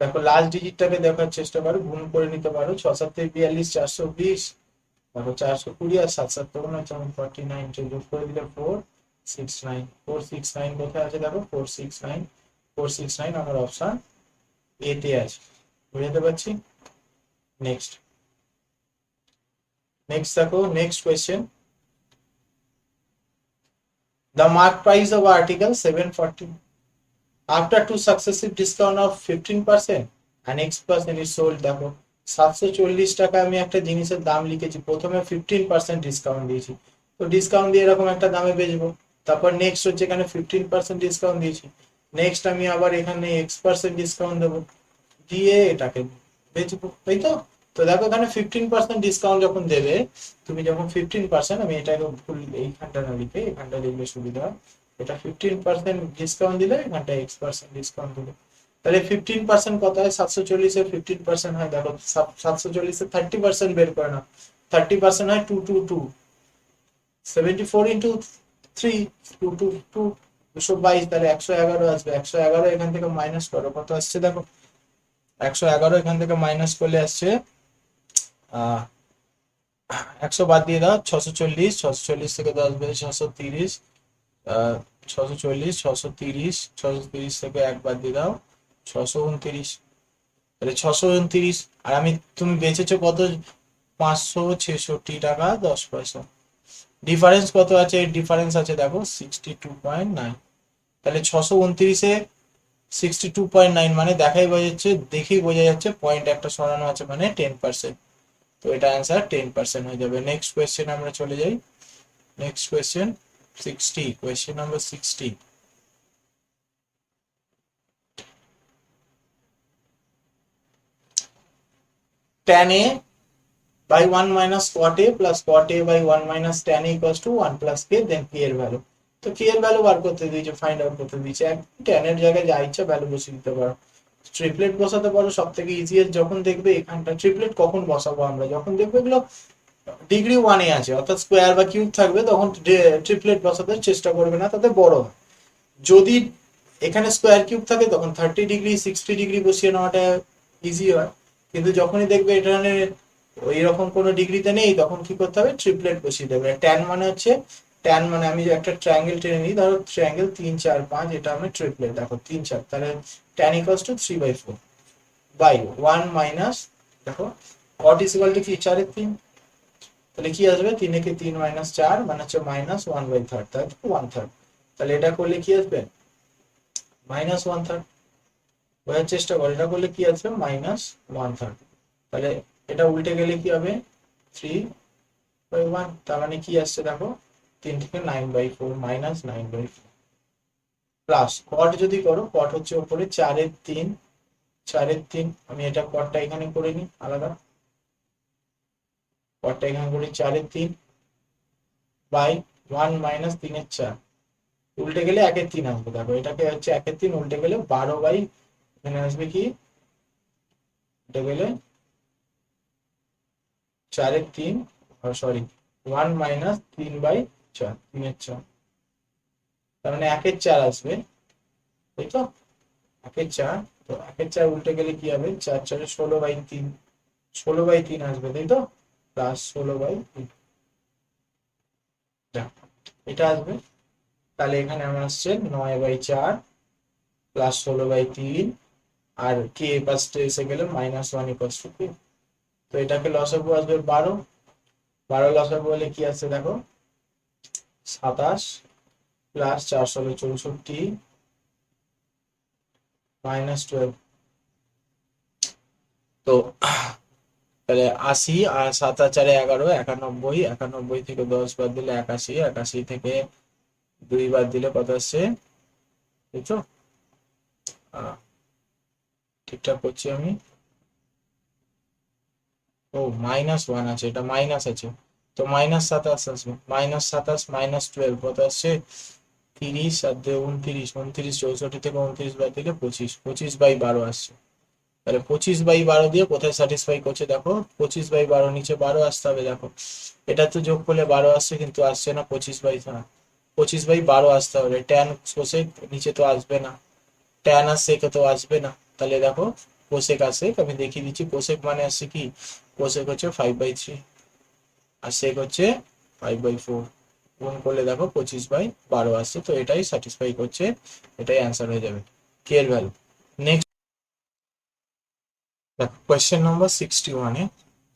দেখো লাস্ট ডিজিটটাকে দেখার চেষ্টা করো, গুণ করে নিতে পারো, 6 7 42 420, দেখো 420 আর 7 7 যেমন 49 যোগ করে দিলে 469, 469 কোথায় আছে দেখো 469, 469 আমার অপশন এ তে আছে, বুঝতে পারছি। নেক্সট দেখো next question, the mark price of article 740 after two successive discount of 15% and X% is sold। দেখো 740 টাকা আমি একটা জিনিসের দাম লিখেছি, প্রথমে 15% ডিসকাউন্ট দিয়েছি, তো ডিসকাউন্ট দিয়ে এরকম একটা দামে বেচবো। তারপর নেক্সট হচ্ছে এখানে 15% ডিসকাউন্ট দিয়েছি, নেক্সট আমি আবার এখানে X% ডিসকাউন্ট দেবো, দিয়ে এটাকে বেচবো, তাই তো। তো দেখো এখানে 15% ডিসকাউন্ট যখন দেবে, তুমি যখন 15%, আমি এটাকে ভুল এইখানটা না লিখে এখানটা লিখলে সুবিধা হয়, এটা 15% ডিসকাউন্ট দিলে এখানটা X% ডিসকাউন্ট দিলে, তাহলে 15% কত হয়, 740 এর 15% হয় দেখো 740 এর 30% বের করে না, 30% হয় 222, 74 ইন্টু 3, 222, 222, তাহলে 111 আসবে, 111 এখান থেকে মাইনাস করো, কত আসছে দেখো 111 এখান থেকে মাইনাস করলে আসছে 100 বাদ দিয়ে দাও, 640, 640 থেকে 10 বেড়ে 630, 640, 630, 630 থেকে 1 বাদ দিয়ে দাও 629, তাহলে 629। আর তুমি বেচেছো কত, 566 টাকা 10 পয়সা। ডিফারেন্স কত আছে, ডিফারেন্স আছে দেখো 62.9, তাহলে 629-এ 62.9 মানে দেখেই বোঝা যাচ্ছে পয়েন্ট একটা সরানো আছে মানে 10%। তো এটা অ্যান্সার 10% হয়ে যাবে। নেক্সট কোয়েশ্চেন আমরা চলে যাই, next question 60, question number 60। tan a by 1 minus cot a plus cot a by 1 minus tan a equals to 1 plus k, then k এর ভ্যালু। তো k এর ভ্যালু বার করতে দিয়েছে, ফাইন্ড আউট করতে দিয়েছে, tan এর জায়গায় যা ইচ্ছা ভ্যালু বসিয়ে দিতে পারো, ট্রিপলেট বসাতে পারো, সব থেকে ইজিয়েস্ট যখন দেখবে এখানটা ট্রিপলেট কখন বসাবো আমরা, যখন দেখবে এগুলো ডিগ্রি ওয়ানে আছে অর্থাৎ স্কোয়ার বা কিউব থাকবে, তখন ট্রিপলেট বসাতে চেষ্টা করবে না, তাতে বড় হয়। যদি এখানে স্কোয়ার কিউব থাকে তখন 30 ডিগ্রি 60 ডিগ্রি বসিয়ে নেওয়াটা ইজি হয়, কিন্তু যখনই দেখবে এখানে ওই রকম কোনো ডিগ্রিতে নেই তখন কি করতে হবে, ট্রিপলেট বসিয়ে দেবে। ট্যান মানে হচ্ছে, ট্যান মানে আমি একটা ট্রায়াঙ্গেল টেনে নিই, ধরো ট্রায়াঙ্গেল 3 4 5, এটা আমি ট্রিপলেট, দেখো 3 4, তাহলে tan equals to 3/4 by 1 minus, দেখো কট ইজ ইকুয়াল টু কি 4/3, তাহলে কি আসবে 3 মাইনাস 4 মানে হচ্ছে -1/3, তাই 1/3, তাহলে এটা করলে কি আসবে -1/3, বোঝার চেষ্টা করো, এটা করলে কি আসবে -1/3, তাহলে এটা উল্টে গেলে কি হবে 3/1, তার মানে কি আসছে দেখো 3 থেকে 9/4 -9/4 প্লাস কট যদি করো, কট হচ্ছে উপরে 4/3, আমি এটা কটটা এখানে করে নিই আলাদা, কটটা এখানে করি 4/3 বাই 1 মাইনাস 3/4, উল্টে গেলে 1/3 আসবে, দেখো এটাকে হচ্ছে 1/3 উল্টে গেলে 12 বাই, এখানে আসবে কি উল্টে গেলে 4/3, সরি 1 মাইনাস 3/4, 3/4, তার মানে 1/4 আসবে, তাই তো 1/4, তো 1/4 উল্টে গেলে কি হবে 4 4 16/3, 16/3 আসবে, তাই তো প্লাস 16/3, এটা আসবে, তাহলে এখানে আমার আসছে 9/4 প্লাস 16/3, আর কে পাশে এসে গেলে -1 ইকুয়ালস টু 2, তো এটাকে লসাগু আসবে 12, 12 লসাগু হলে কি আসছে দেখো 27 প্লাস 4 ষোলো 64 -12, তো তাহলে 80, আর 7 আর 4 11, 91, 91 থেকে 10 বাদ দিলে 81, 81 থেকে 2 বাদ দিলে কত আসছে, বুঝছো ঠিকঠাক করছি আমি, ও -1 আছে, এটা মাইনাস আছে, তো -27 আসবে, -27 -12 কত আসছে 30, আর 29, 29 64 থেকে 29 বাদ দিলে 25, 25/12 আসছে, তাহলে 25/12 দিয়ে কোথায় স্যাটিসফাই করছে দেখো, 25/12 নিচে 12 আসতে হবে, দেখো এটা তো যোগ করলে 12 আসছে, কিন্তু আসছে না 25/12 আসতে হবে, ট্যান কোসেক নিচে তো আসবে না, ট্যান আর সেক তো আসবে না, তাহলে দেখো কোসেক আসে, আমি দেখিয়ে দিচ্ছি, কোসেক মানে আসছে কি, কোসেক হচ্ছে 5/3 আর সেক হচ্ছে 5/4, গুণ করলে দেখো 25/12 আসছে, তো এটাই স্যাটিসফাই করছে, এটাই অ্যান্সার হয়ে যাবে কে এর ভ্যালু। নেক্সট কোয়েশ্চেন নাম্বার 61 এ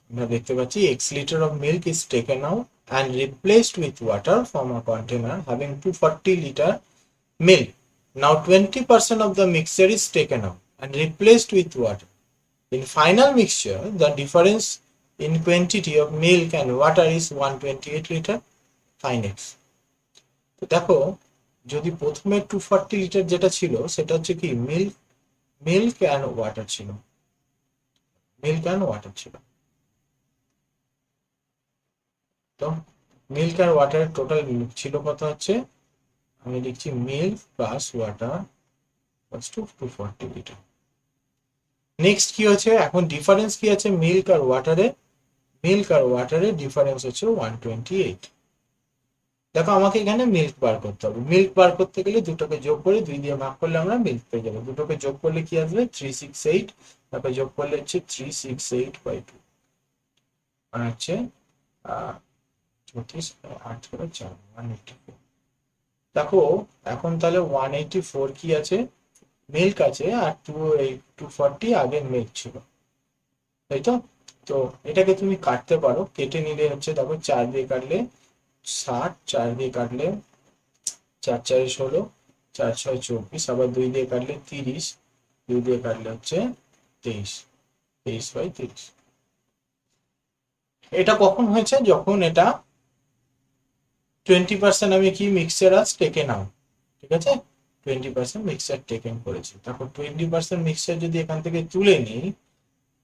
আমরা দেখতে পাচ্ছি x liter of milk is taken out and replaced with water from a container having 240 liter milk. Now 20% of the mixture is taken out and replaced with water. In final mixture, the difference in quantity of milk and water is 128 liter. Find x. তো দেখো যদি প্রথমে 240 litre যেটা ছিল সেটা হচ্ছে কি milk and water ছিল, তো মিল্ক আর ওয়াটারের টোটাল ছিল কত হচ্ছে, আমি লিখছি milk plus water plus 240 litre. Next কি হচ্ছে, এখন ডিফারেন্স কি আছে মিল্ক আর ওয়াটারের ডিফারেন্স হচ্ছে 128। দেখো আমাকে এখানে মিল্ক বার করতে হবে, মিল্ক বার করতে গেলে দুটোকে যোগ করে 2 দিয়ে ভাগ করলে আমরা মিল্ক পেয়ে যাবো, দুটোকে যোগ করলে কি আসবে 368, তারপরে যোগ করলে হচ্ছে 368/2, মানে হচ্ছে 34, 8 করে 4 184। দেখো এখন তাহলে 184 কি আছে, মিল্ক আছে, আর 240 আগের মিল্ক ছিল, তাই তো, তো এটাকে তুমি কাটতে পারো, কেটে নিলে হচ্ছে দেখো 4 দিয়ে কাটলে 60, 4 দিয়ে কাটলে 4 4 16, 4 6 24, আবার 2 দিয়ে কাটলে 30, 2 দিয়ে কাটলে হচ্ছে 23, 23/30। এটা কখন হয়েছে, যখন এটা 20% আমি কি মিক্সচার আজ টেকেন আউট, ঠিক আছে 20% মিক্সচার টেকেন করেছি, তখন 20% মিক্সচার যদি এখান থেকে তুলে নিই,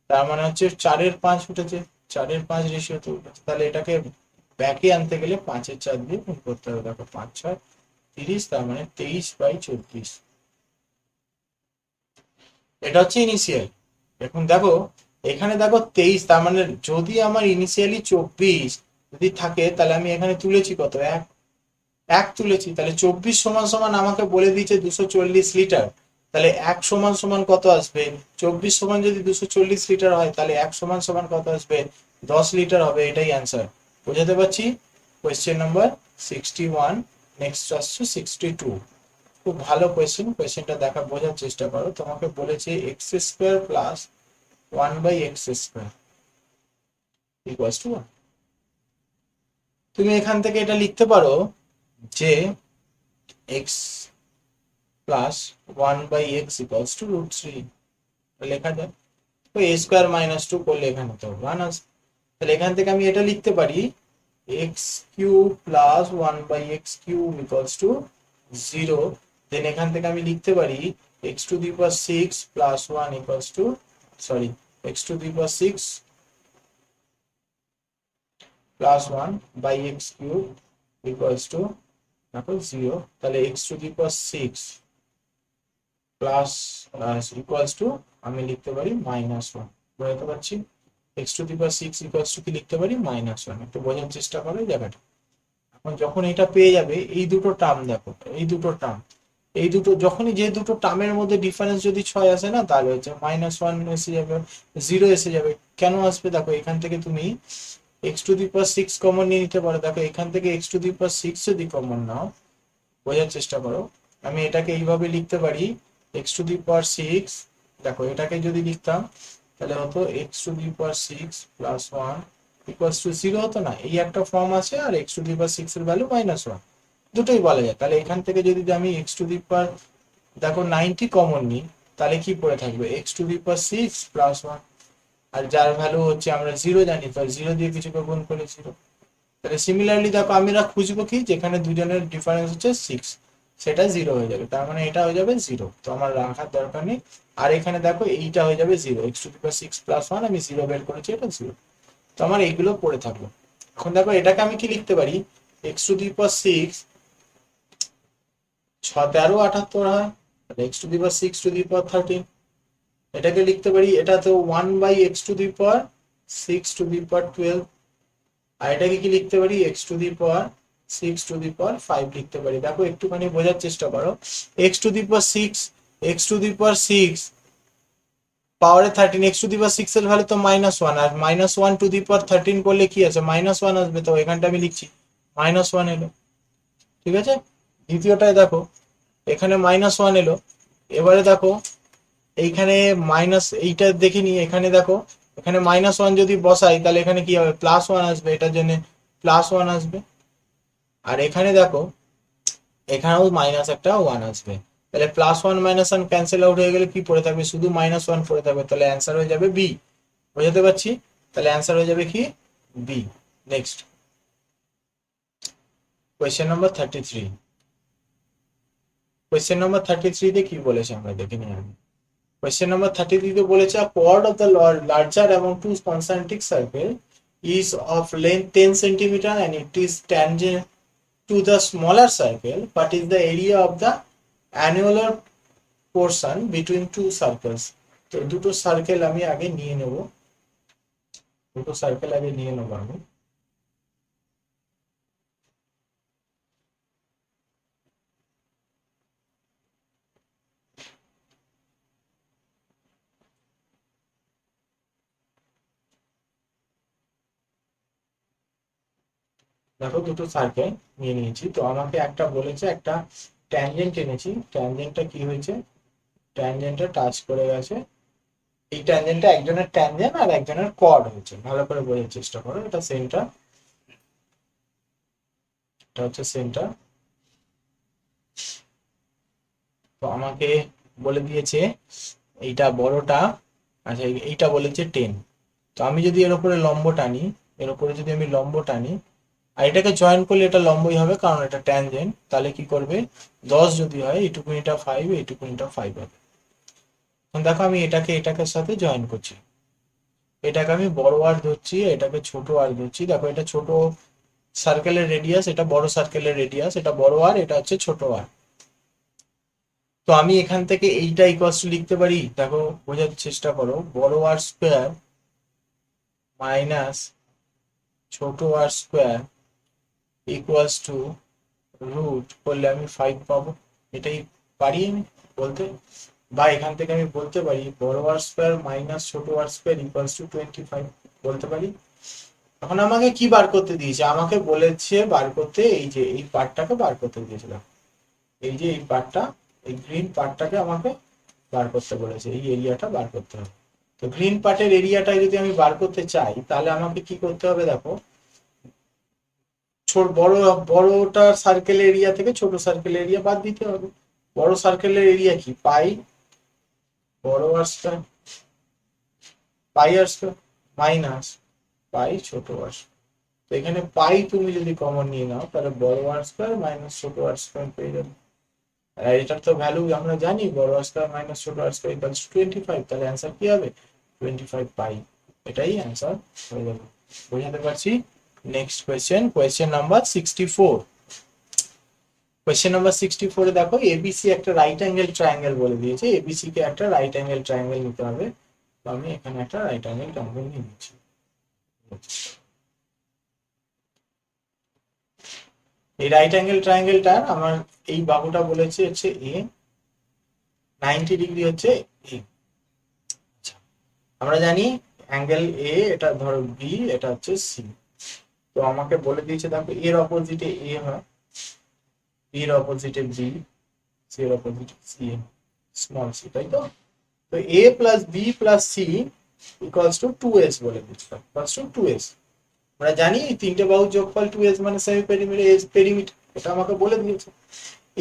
তার মানে হচ্ছে 4/5 উঠেছে, 4/5 রেশিওতে উঠেছে, তাহলে এটাকে ব্যাকে আনতে গেলে 5/4 দিয়ে গুণ করতে হবে, দেখো 5 6 30, তার মানে 23/34, এটা হচ্ছে ইনিশিয়াল। এখন দেখো এখানে দেখো 23, তার মানে যদি আমার ইনিশিয়ালি 24 যদি থাকে তাহলে আমি এখানে তুলেছি কত, এক, এক তুলেছি, তাহলে 24 সমান সমান আমাকে বলে দিয়েছে 240 লিটার। তাহলে এক সমান সমান কত আসবে, 24 সমান যদি 240 লিটার হয় তাহলে এক সমান সমান কত আসবে, 10 লিটার হবে। এটাই অ্যান্সার। বোঝাতে পারছি? Question number 61। নেক্সট আসছে 62। খুব ভালো কোয়েশ্চেন, কোয়েশ্চেনটা দেখা বোঝার চেষ্টা করো। তোমাকে বলেছে x square plus 1/x² equals to 1। তুমি এখান থেকে এটা লিখতে পারো যে x plus 1/x equals to √3 লেখা যায়। তো a² - 2 করলে এখানে তো 1 আসবে। তাহলে এখান থেকে আমি এটা লিখতে পারি x³ plus 1/x³ equals to 0। দেন এখান থেকে আমি লিখতে পারি x⁶ plus 1 equals to, sorry, x⁶ plus 1/x³ equals to দেখো 0। তাহলে x⁶ প্লাস ইকুয়ালস টু আমি লিখতে পারি -1। বুঝতে পারছি? x⁶ ইকুয়ালস টু কি লিখতে পারি, -1। একটু বোঝার চেষ্টা করো এই জায়গাটা। এখন যখন এটা পেয়ে যাবে, এই দুটো টার্ম দেখো, এই দুটো টার্ম, এই দুটো যখনই যে দুটো টার্মের মধ্যে ডিফারেন্স যদি 6 আসে না, তাহলে হচ্ছে -1 এসে যাবে, 0 এসে যাবে। কেন আসবে দেখো, এখান থেকে তুমি x⁶ কমন নিয়ে নিতে পারো। দেখো এখান থেকে x⁶ যদি কমন নাও, বোঝার চেষ্টা করো, আমি এটাকে এইভাবে লিখতে পারি x⁶, দেখো এটাকে যদি লিখতাম তাহলে হতো x⁶ প্লাস 1 ইকুয়ালস টু 0 হতো না? এই একটা ফর্ম আছে, আর x⁶ এর ভ্যালু -1, দুটোই বলা যায়। তাহলে এখান থেকে যদি আমি দেখো 90 কমন নিই, তাহলে কি পড়ে থাকবে, x⁶ প্লাস 1, আর যার ভ্যালু হচ্ছে আমরা 0 জানি, তো 0 দিয়ে কিছুকে গুণ করে 0। তাহলে সিমিলারলি দেখো আমরা খুঁজবো কি, যেখানে দুজনের ডিফারেন্স হচ্ছে 6, সেটা 0 হয়ে যাবে, তার মানে এটা হয়ে যাবে 0, তো আমার রাখার দরকার নেই। আর এখানে দেখো এইটা হয়ে যাবে 0, x⁶ প্লাস 1 আমি 0 বের করেছি, এটা 0। তো আমার এইগুলো পড়ে থাকলো। এখন দেখো এটাকে আমি কি লিখতে পারি, x⁶ 6 13 78 হয়, x⁶ 13। এটাকে লিখতে পারি, এটা তো 1/x⁶ আর এটাকে কি লিখতে পারি, x⁶ লিখতে পারি। দেখো একটুখানি বোঝার চেষ্টা করো, x⁶ পাওয়ারে 13, x⁶ এর ভ্যালু তো -1, আর -1/13 করলে কি আছে, -1 আসবে। তো এখানটা আমি লিখছি -1 এলো, ঠিক আছে। দ্বিতীয়টায় দেখো এখানে -1 এলো। এবারে দেখো এইখানে এইটা দেখে নি, এখানে দেখো এখানে -1 যদি বসাই তাহলে এখানে কি হবে, +1 আসবে, এটার জন্য +1 আসবে। আর এখানে দেখো এখানেও -1 আসবে। তাহলে +1 -1 ক্যান্সেল আউট হয়ে গেলে কি পড়ে থাকবে, শুধু -1 পড়ে থাকবে। তাহলে অ্যান্সার হয়ে যাবে বি। বোঝাতে পারছি? তাহলে অ্যান্সার হয়ে যাবে কি, B. Next question number 33। Question number 33 তে কি বলেছে আমরা দেখে নিই আগে। Question number 33 বলেছে a chord of the larger among two concentric circle is of length 10 centimeter and it is tangent to the smaller circle, but is the area of the annular portion between two circles. তো দুটো circle আমি আগে নিয়ে নেব, দুটো circle আগে নিয়ে নেব আমি। দেখো দুটো সার্কেল নিয়ে নিয়েছি, তো আমাকে একটা বলেছে একটা ট্যানজেন্ট এনেছি, ট্যানজেন্টটা কি হয়েছে, ট্যানজেন্টটা টাচ করে গেছে। এই ট্যানজেন্টটা একজনের ট্যানজেন্ট আর একজনের কর্ড হচ্ছে, ভালো করে বোঝার চেষ্টা করো। এটা সেন্টার, এটা হচ্ছে সেন্টার। তো আমাকে বলে দিয়েছে এইটা বড়টা, আচ্ছা এইটা বলেছে 10। তো আমি যদি এর উপরে লম্ব টানি, এর উপরে যদি আমি লম্ব টানি আর এটাকে জয়েন করলে এটা লম্বই হবে, কারণ এটা ট্যানজেন্ট। তাহলে কি করবে, 10 যদি হয় এইটুকুন এটা 5, এইটুকুন এটা 5 হবে। এখন দেখো আমি এটাকে এটাকে সাথে জয়েন করছি, এটাকে আমি বড় আর ধরছি, এটাকে ছোট আর ধরছি। দেখো এটা ছোট সার্কেলের রেডিয়াস, এটা বড় সার্কেলের রেডিয়াস, এটা বড় আর এটা হচ্ছে ছোট আর। তো আমি এখান থেকে এইটা ইকুয়ালস টু লিখতে পারি, দেখো বোঝার চেষ্টা করো, বড় আর স্কোয়ার মাইনাস ছোট আর স্কোয়ার ইকুয়ালস টু রুট করলে আমি 5 পাবো। এটাই পারি আমি বলতে, বা এখান থেকে আমি বলতে পারি বড় আর স্কোয়ার মাইনাস ছোট আর স্কোয়ার ইকুয়ালস টু 25 বলতে পারি। এখন আমাকে কি বার করতে দিয়েছে, আমাকে বলেছে বার করতে এই যে এই পার্টটাকে বার করতে দিয়েছিলাম, এই যে এই পার্টটা, এই গ্রিন পার্টটাকে আমাকে বার করতে বলেছে, এই এরিয়াটা বার করতে হবে। তো গ্রিন পার্টের এরিয়াটা যদি আমি বার করতে চাই তাহলে আমাকে কি করতে হবে, দেখো ছোট বড় বড়টার সার্কেল এরিয়া থেকে ছোট সার্কেল এরিয়া বাদ দিতে হবে। বড় সার্কেলের এরিয়া কি, পাই বড় আর স্কয়ার, পাই আর স্কয়ার মাইনাস পাই ছোট আর স্কয়ার। তো এখানে পাই তুমি যদি কমন নিয়ে নাও তাহলে বড় আর স্কয়ার মাইনাস ছোট আর স্কয়ার পেয়ে যাবে। আর এটার তো ভ্যালু আমরা জানি, বড় আর স্কয়ার মাইনাস ছোট আর স্কয়ার ইকুয়ালস টু 25, তাহলে অ্যান্সার কি হবে 25 পাই, এটাই অ্যান্সার হয়ে যাবে। বোঝাতে পারছি? Next question, question number 64। Question number 64 এ দেখো এবিসি একটা রাইট অ্যাঙ্গেল ট্রায়াঙ্গেল বলে দিয়েছে, এবিসি কে একটা রাইট অ্যাঙ্গেল ট্রায়াঙ্গেল নিতে হবে। তো আমি এখানে একটা রাইট অ্যাঙ্গেল ট্রায়াঙ্গেল নিয়ে নিচ্ছি। এই রাইট অ্যাঙ্গেল ট্রায়াঙ্গেলটার আমার এই বাহুটা বলেছে হচ্ছে এ, 90 ডিগ্রি হচ্ছে এ। আচ্ছা, আমরা জানি অ্যাঙ্গেল এ, এটা ধরো বি, এটা হচ্ছে সি। তো আমাকে বলে দিয়েছে দেখো এর অপোজিটে এ হয়, বি এর অপোজিটে বি, সি এর অপোজিটে সি, স্মল সি, তাই তো? তো a plus b plus c equals to 2s বলে দিচ্ছিলাম, ইকুয়ালস টু 2s। আমরা জানি এই তিনটে বাহুর যোগফল 2s মানে সেমি পেরিমিটার, এজ পেরিমিটার, এটা আমাকে বলে দিয়েছে।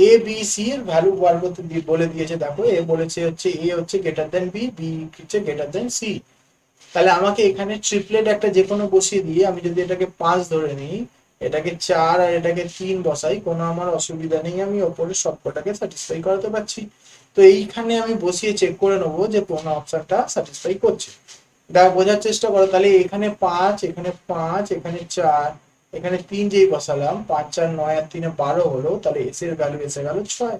এ বি সি এর ভ্যালু বার করতে বলে দিয়েছে, দেখো এ বলেছে হচ্ছে এ হচ্ছে গ্রেটার দেন বি, বি হচ্ছে গ্রেটার দেন সি। তাহলে আমাকে এখানে ট্রিপলেট একটা যে কোনো বসিয়ে দিয়ে আমি যদি এটাকে 5 ধরে নিই, এটাকে 4 আর এটাকে 3 বসাই, কোনো আমার অসুবিধা নেই, আমি ওপরের সবকটাকে স্যাটিসফাই করাতে পারছি। তো এইখানে আমি বসিয়ে চেক করে নেবো যে কোন অপশনটা স্যাটিসফাই করছে। দেখো বোঝার চেষ্টা করো, তাহলে এখানে 5, এখানে 5, এখানে 4, এখানে 3 যেই বসালাম, 5 4 9 আর 3 12 হলো, তাহলে এস এর ভ্যালু এসে গেল 6।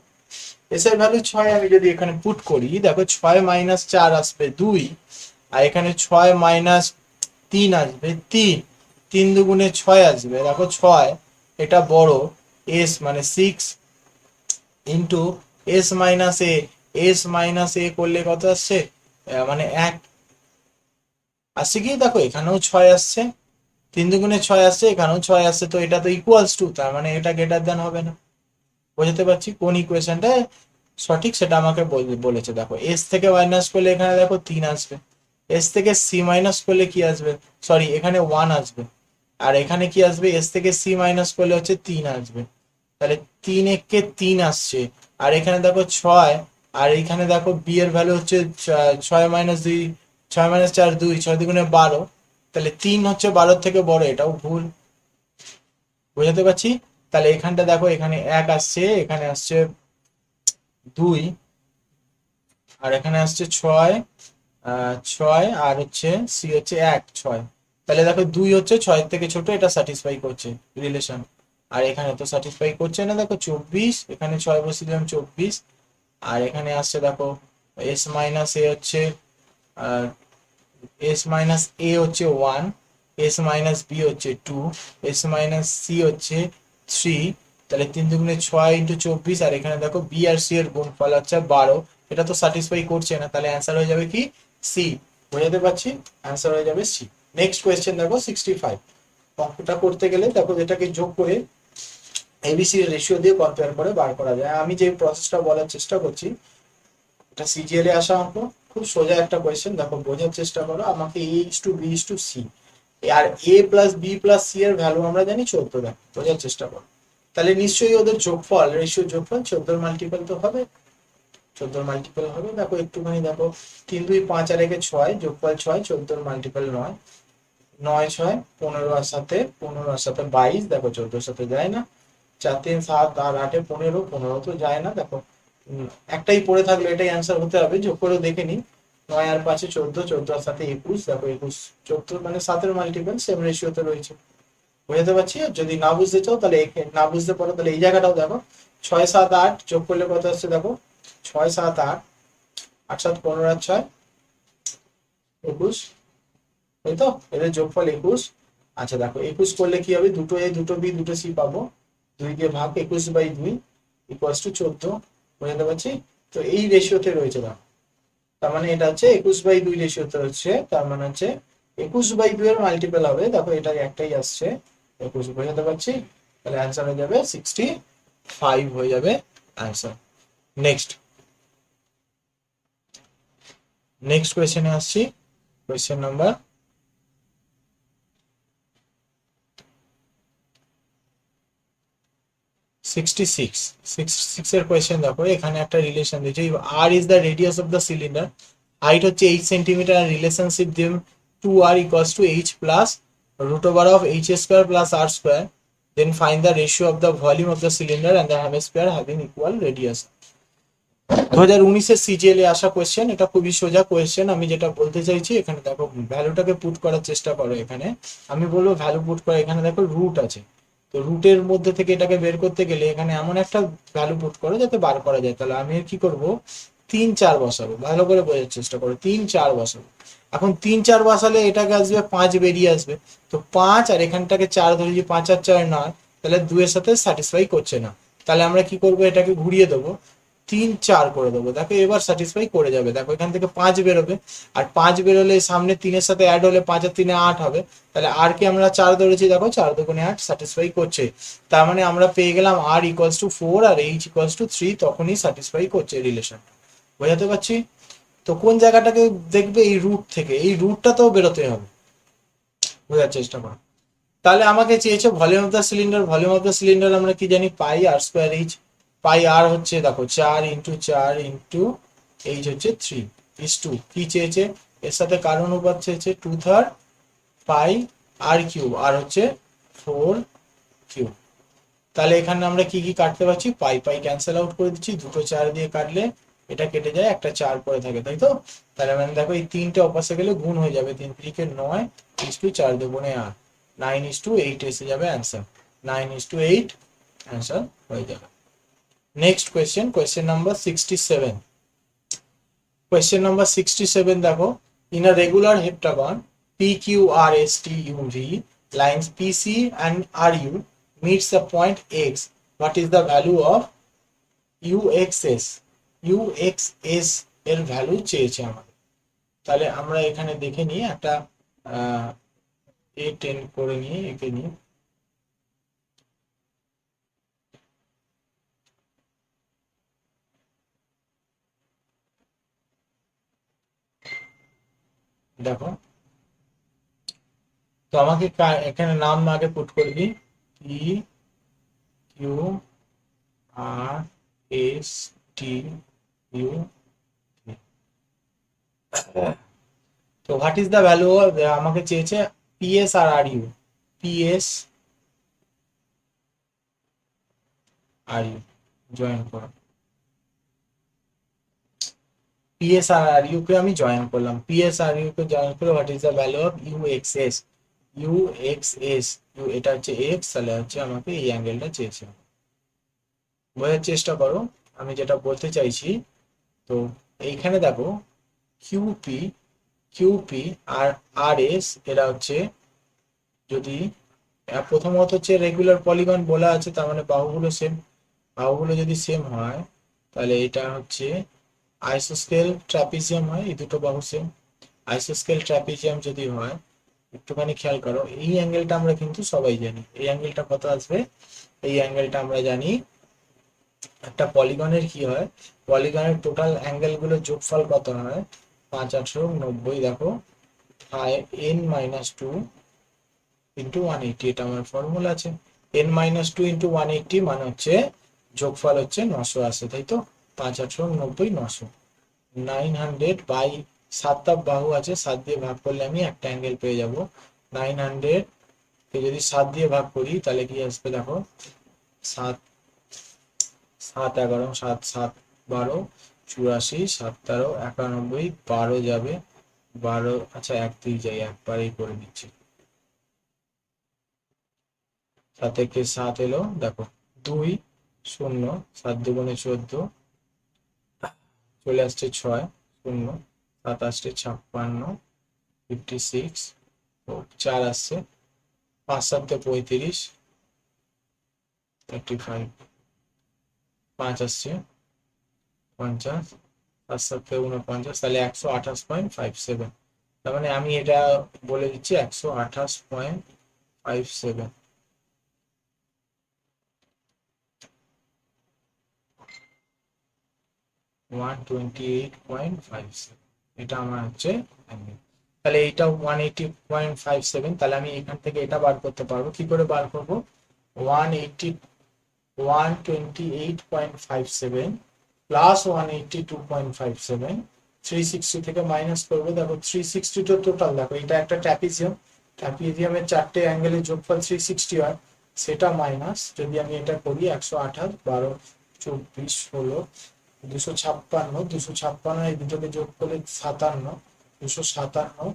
এস এর ভ্যালু 6 আমি যদি এখানে পুট করি, দেখো 6 মাইনাস 4 আসবে 2, আর এখানে 6 মাইনাস 3 আসবে 3, 3 দুগুণে 6 আসবে, দেখো 6 এটা বড়, এস মানে 6 ইন্টু এস মাইনাস এ, এস মাইনাস এ করলে কত আসছে, মানে 1 আসছে কি, দেখো এখানেও 6 আসছে, 3 দুগুণে 6 আসছে, এখানেও 6 আসছে, তো এটা তো ইকুয়ালস টু, তার মানে এটা গ্রেটার দেন হবে না। বোঝাতে পারছি কোন ইকুয়েশনটা সঠিক সেটা আমাকে বলেছে। দেখো এস থেকে মাইনাস করলে এখানে দেখো 3 আসবে, এস থেকে সি মাইনাস করলে কি আসবে, সরি এখানে 1 আসবে, আর এখানে কি আসবে, এস থেকে সি মাইনাস করলে হচ্ছে 3 আসবে, তাহলে 3 একে 3 আসছে, আর এখানে দেখো 6, আর এখানে দেখো বি এর ভ্যালু হচ্ছে 6 মাইনাস 2, 6 মাইনাস 4 2, 6 দুগুণে 12, তাহলে 3 হচ্ছে 12 থেকে বড়, এটাও ভুল। বোঝাতে পারছি? তাহলে এখানটা দেখো এখানে 1 আসছে, এখানে আসছে 2, আর এখানে আসছে 6, 6 আর হচ্ছে সি হচ্ছে 1 6, তাহলে দেখো 2 হচ্ছে 6 থেকে ছোট, এটা স্যাটিসফাই করছে রিলেশন, আর এখানে তো স্যাটিসফাই করছে না, দেখো 24, এখানে 6 বসিয়ে দিলাম 24, আর এখানে আসছে দেখো এস মাইনাস এ হচ্ছে এস মাইনাস এ হচ্ছে 1, এস মাইনাস বি হচ্ছে 2, এস মাইনাস সি হচ্ছে 3, তাহলে 3 দুগুণে 6 ইন্টু 24, আর এখানে দেখো বি আর সি এর গুণফল হচ্ছে 12, এটা তো স্যাটিসফাই করছে না, তাহলে অ্যান্সার হয়ে যাবে কি সি। বোঝাতে পারছি? অ্যান্সার হয়ে যাবে সি। নেক্সট কোয়েশ্চেন দেখো 65। অঙ্কটা করতে গেলে দেখো এটাকে যোগ করে এবিসি রেশিও দিয়ে কম্পেয়ার করে বার করা যায়। আমি যে প্রসেসটা বলার চেষ্টা করছি, এটা সিজিএল এ আসা অঙ্ক, খুব সোজা একটা কোয়েশ্চেন। দেখো বোঝার চেষ্টা করো, আমাকে a is to b is to c, আর a plus b plus c এর ভ্যালু আমরা জানি 14, দেখো বোঝার চেষ্টা করো, তাহলে নিশ্চয়ই ওদের যোগফল, রেশিও যোগফল 14 মাল্টিপল তো হবে, 14 মাল্টিপল হবে। দেখো একটুখানি দেখো 3 2 5 আর 1 6, যোগফল 6, 14 মাল্টিপল 9, 9 6 15 আর সাথে 15 আর সাথে 22, দেখো 14 সাথে যায় না, 4 3 7 আর 8 15, 15 তো যায় না, দেখো একটাই পড়ে থাকলে এটাই অ্যান্সার হতে হবে, যোগ করে দেখে নিই, 9 আর 5 14, 14 আর সাথে 21, দেখো 21 14 মানে 7 এর মাল্টিপল সেম রেশিওতে রয়েছে। বুঝতে পারছি? যদি না বুঝতে চাও তাহলে না বুঝতে পারো তাহলে এই জায়গাটাও দেখো, 6 7 8 যোগ করলে কত আসছে দেখো ছয় সাত আট, আট সাত 15 আর 6 21, তাই তো? এদের যোগফল 21। আচ্ছা দেখো 21 করলে কি হবে, দুটো এ দুটো বি দুটো সি পাবো, 2 দিয়ে ভাগ 21/2 ইকুয়ালস টু 14, বুঝতে পারছি? তো এই রেশিওতে রয়েছে দেখো, তার মানে এটা হচ্ছে 21/2 রেশিওতে হচ্ছে, তার মানে হচ্ছে 21/2 এর মাল্টিপল হবে, দেখো এটা একটাই আসছে 21, বুঝতে পারছি? তাহলে অ্যান্সার হয়ে যাবে 65 হয়ে যাবে অ্যান্সার। নেক্সট নেক্সট কোয়েশ্চেনে আসছি, কোয়েশ্চেন নাম্বার 66। 66 এর কোয়েশ্চেন দেখো, এখানে একটা রিলেশন দিয়েছে, r is the radius of the cylinder, height হচ্ছে 8 সেন্টিমিটার, আর relationship them 2r equals to h plus root over of h square plus r square, then find the ratio of the volume of the cylinder and the hemisphere having equal radius. 2019-এর CGL এ আসা question, এটা খুবই সোজা question. আমি যেটা বলতে চাইছি এখানে দেখো, ভ্যালুটাকে পুট করার চেষ্টা করো। এখানে আমি বলবো ভ্যালু পুট করা, এখানে দেখো রুট আছে, তো রুটের মধ্যে থেকে এটাকে বের করতে গেলে এখানে এমন একটা ভ্যালু পুট করো যাতে বার করা যায়। তাহলে আমি কি করব, 3 4 বসাবো, ভালো করে বোঝার চেষ্টা করো, 3 4 বসাবো। এখন 3 4 বসালে এটাকে আসবে 5 বেরিয়ে আসবে, তো 5 আর এখানটাকে 4 ধরে, যে 5 আর 4 নয়, তাহলে 2 এর সাথে স্যাটিসফাই করছে না। তাহলে আমরা কি করব, এটাকে ঘুরিয়ে দেবো, 3 4 করে দেবো, দেখো এবার স্যাটিসফাই করে যাবে। দেখো এখান থেকে 5 বেরোবে, আর 5 বেরোলে সামনে 3-এর সাথে অ্যাড হলে 5 আর 3 8 হবে, তাহলে আর কে আমরা 4 ধরেছি, দেখো 4 দুগুণে 8 স্যাটিসফাই করছে। তার মানে আমরা পেয়ে গেলাম আর ইকুয়ালস টু 4 আর এইচ ইকুয়ালস টু 3, তখনই স্যাটিসফাই করছে রিলেশন। বোঝাতে পারছি? তো কোন জায়গাটাকে দেখবে, এই রুট থেকে, এই রুটটা তো বেরোতে হবে, বোঝার চেষ্টা করো। তাহলে আমাকে চেয়েছে volume of the cylinder, volume of the cylinder আমরা কি জানি, পাই আর স্কোয়ার এইচ। পাই আর হচ্ছে দেখো 4 × 4 × এইচ হচ্ছে 3 ইস টু, কি চেয়েছে, এর সাথে কার অনুপাত চেয়েছে, 2/3 পাই আর কিউব, আর হচ্ছে 4 কিউব। তাহলে এখানে আমরা কি কি কাটতে পারছি, পাই পাই ক্যান্সেল আউট করে দিচ্ছি, দুটো 4 দিয়ে কাটলে এটা কেটে যায়, একটা 4 পরে থাকে, তাই তো? তাহলে মানে দেখো এই তিনটে অপাশে গেলে গুণ হয়ে যাবে, 3 3 9 ইস টু 4 দুগুণে 8, 9:8 এসে যাবে অ্যান্সার, 9:8 অ্যান্সার হয়ে যাবে। Next question, question number 67। Question number 67 দেখো, in a regular heptagon PQRSTUV lines PC and RU meets the point X, what is the value of UXS? UXS এর ভ্যালু চেয়েছে আমাদের। তাহলে আমরা এখানে দেখে নিই, একটা A10 করে নিয়ে এঁকে নিই। দেখো, তো আমাকে এখানে নাম আগে পুট করে দিই, PQRSTU। তো হোয়াট ইজ দ্য ভ্যালু, আমাকে চেয়েছে পিএস আর R U, PS R U জয়েন করো, পিএস আর আর ইউ কে আমি জয়েন করলাম, পিএস আর ইউ কে জয়েন করে what is the value of UXS, UXS, এটা হচ্ছে এক্স, তাহলে হচ্ছে আমাকে এই অ্যাঙ্গেলটা চেয়েছে। বোঝার চেষ্টা করো আমি যেটা বলতে চাইছি। তো এইখানে দেখো কিউপি, কিউপি আর আর এস এরা হচ্ছে, যদি প্রথমত হচ্ছে রেগুলার পলিগন বলা আছে, তার মানে বাহুগুলো সেম, বাহুগুলো যদি সেম হয় তাহলে এটা হচ্ছে আইসোস্কেল ট্রাপিজিয়াম হয়, এই দুটো বাহু সেম। আইসোস্কেল ট্রাপিজিয়াম যদি হয়, একটুখানি খেয়াল করো, এই অ্যাঙ্গেলটা আমরা কিন্তু সবাই জানি, এই অ্যাঙ্গেলটা কত আসবে, এই অ্যাঙ্গেলটা আমরা জানি, একটা পলিগনের কি হয়, পলিগনের টোটাল অ্যাঙ্গেল গুলো যোগফল কত হয়, 5/890, দেখো n-2 ইন্টু 180, এটা আমার ফর্মুলা আছে, n-2 ইন্টু 180 মানে হচ্ছে যোগফল হচ্ছে 900 আসে, তাই তো? 5/890 900, 900 বাই 7টা বাহু আছে, 7 দিয়ে ভাগ করলে আমি একটা অ্যাঙ্গেল পেয়ে যাব। 900 কে যদি 7 দিয়ে ভাগ করি তাহলে কি আসবে, দেখো 7 7 11 7 7 12 84 7 13 91 12 যাবে, 12, আচ্ছা 1 2 যাই, একবারেই করে দিচ্ছি, 7 থেকে 7 এলো, দেখো 2 0, 7 দুগুণে 14, চলে আসছে 6 শূন্য, 27 56 56, 4 আসছে, 5 7 35 35, 5 আসছে 50, 7 7 49, তাহলে 128.57। তার মানে আমি এটা বলে দিচ্ছি 128.57। 128.57 এটা আমার হচ্ছে angle। তাহলে এইটা 180.57, তাহলে আমি এখান থেকে এটা বার করতে পারবো। কি করে বার করবো? 180 128.57 প্লাস 182.57, 360 থেকে মাইনাস করবো। দেখো 360 তো টোটাল, দেখো এটা একটা ট্র্যাপিজিয়াম, ট্র্যাপিজিয়ামের 4টে অ্যাঙ্গেলের যোগফল 360 হয়, সেটা মাইনাস যদি আমি এটা করি 128 12 24 16 256, 256 এই দুটোকে যোগ করলে 57, 257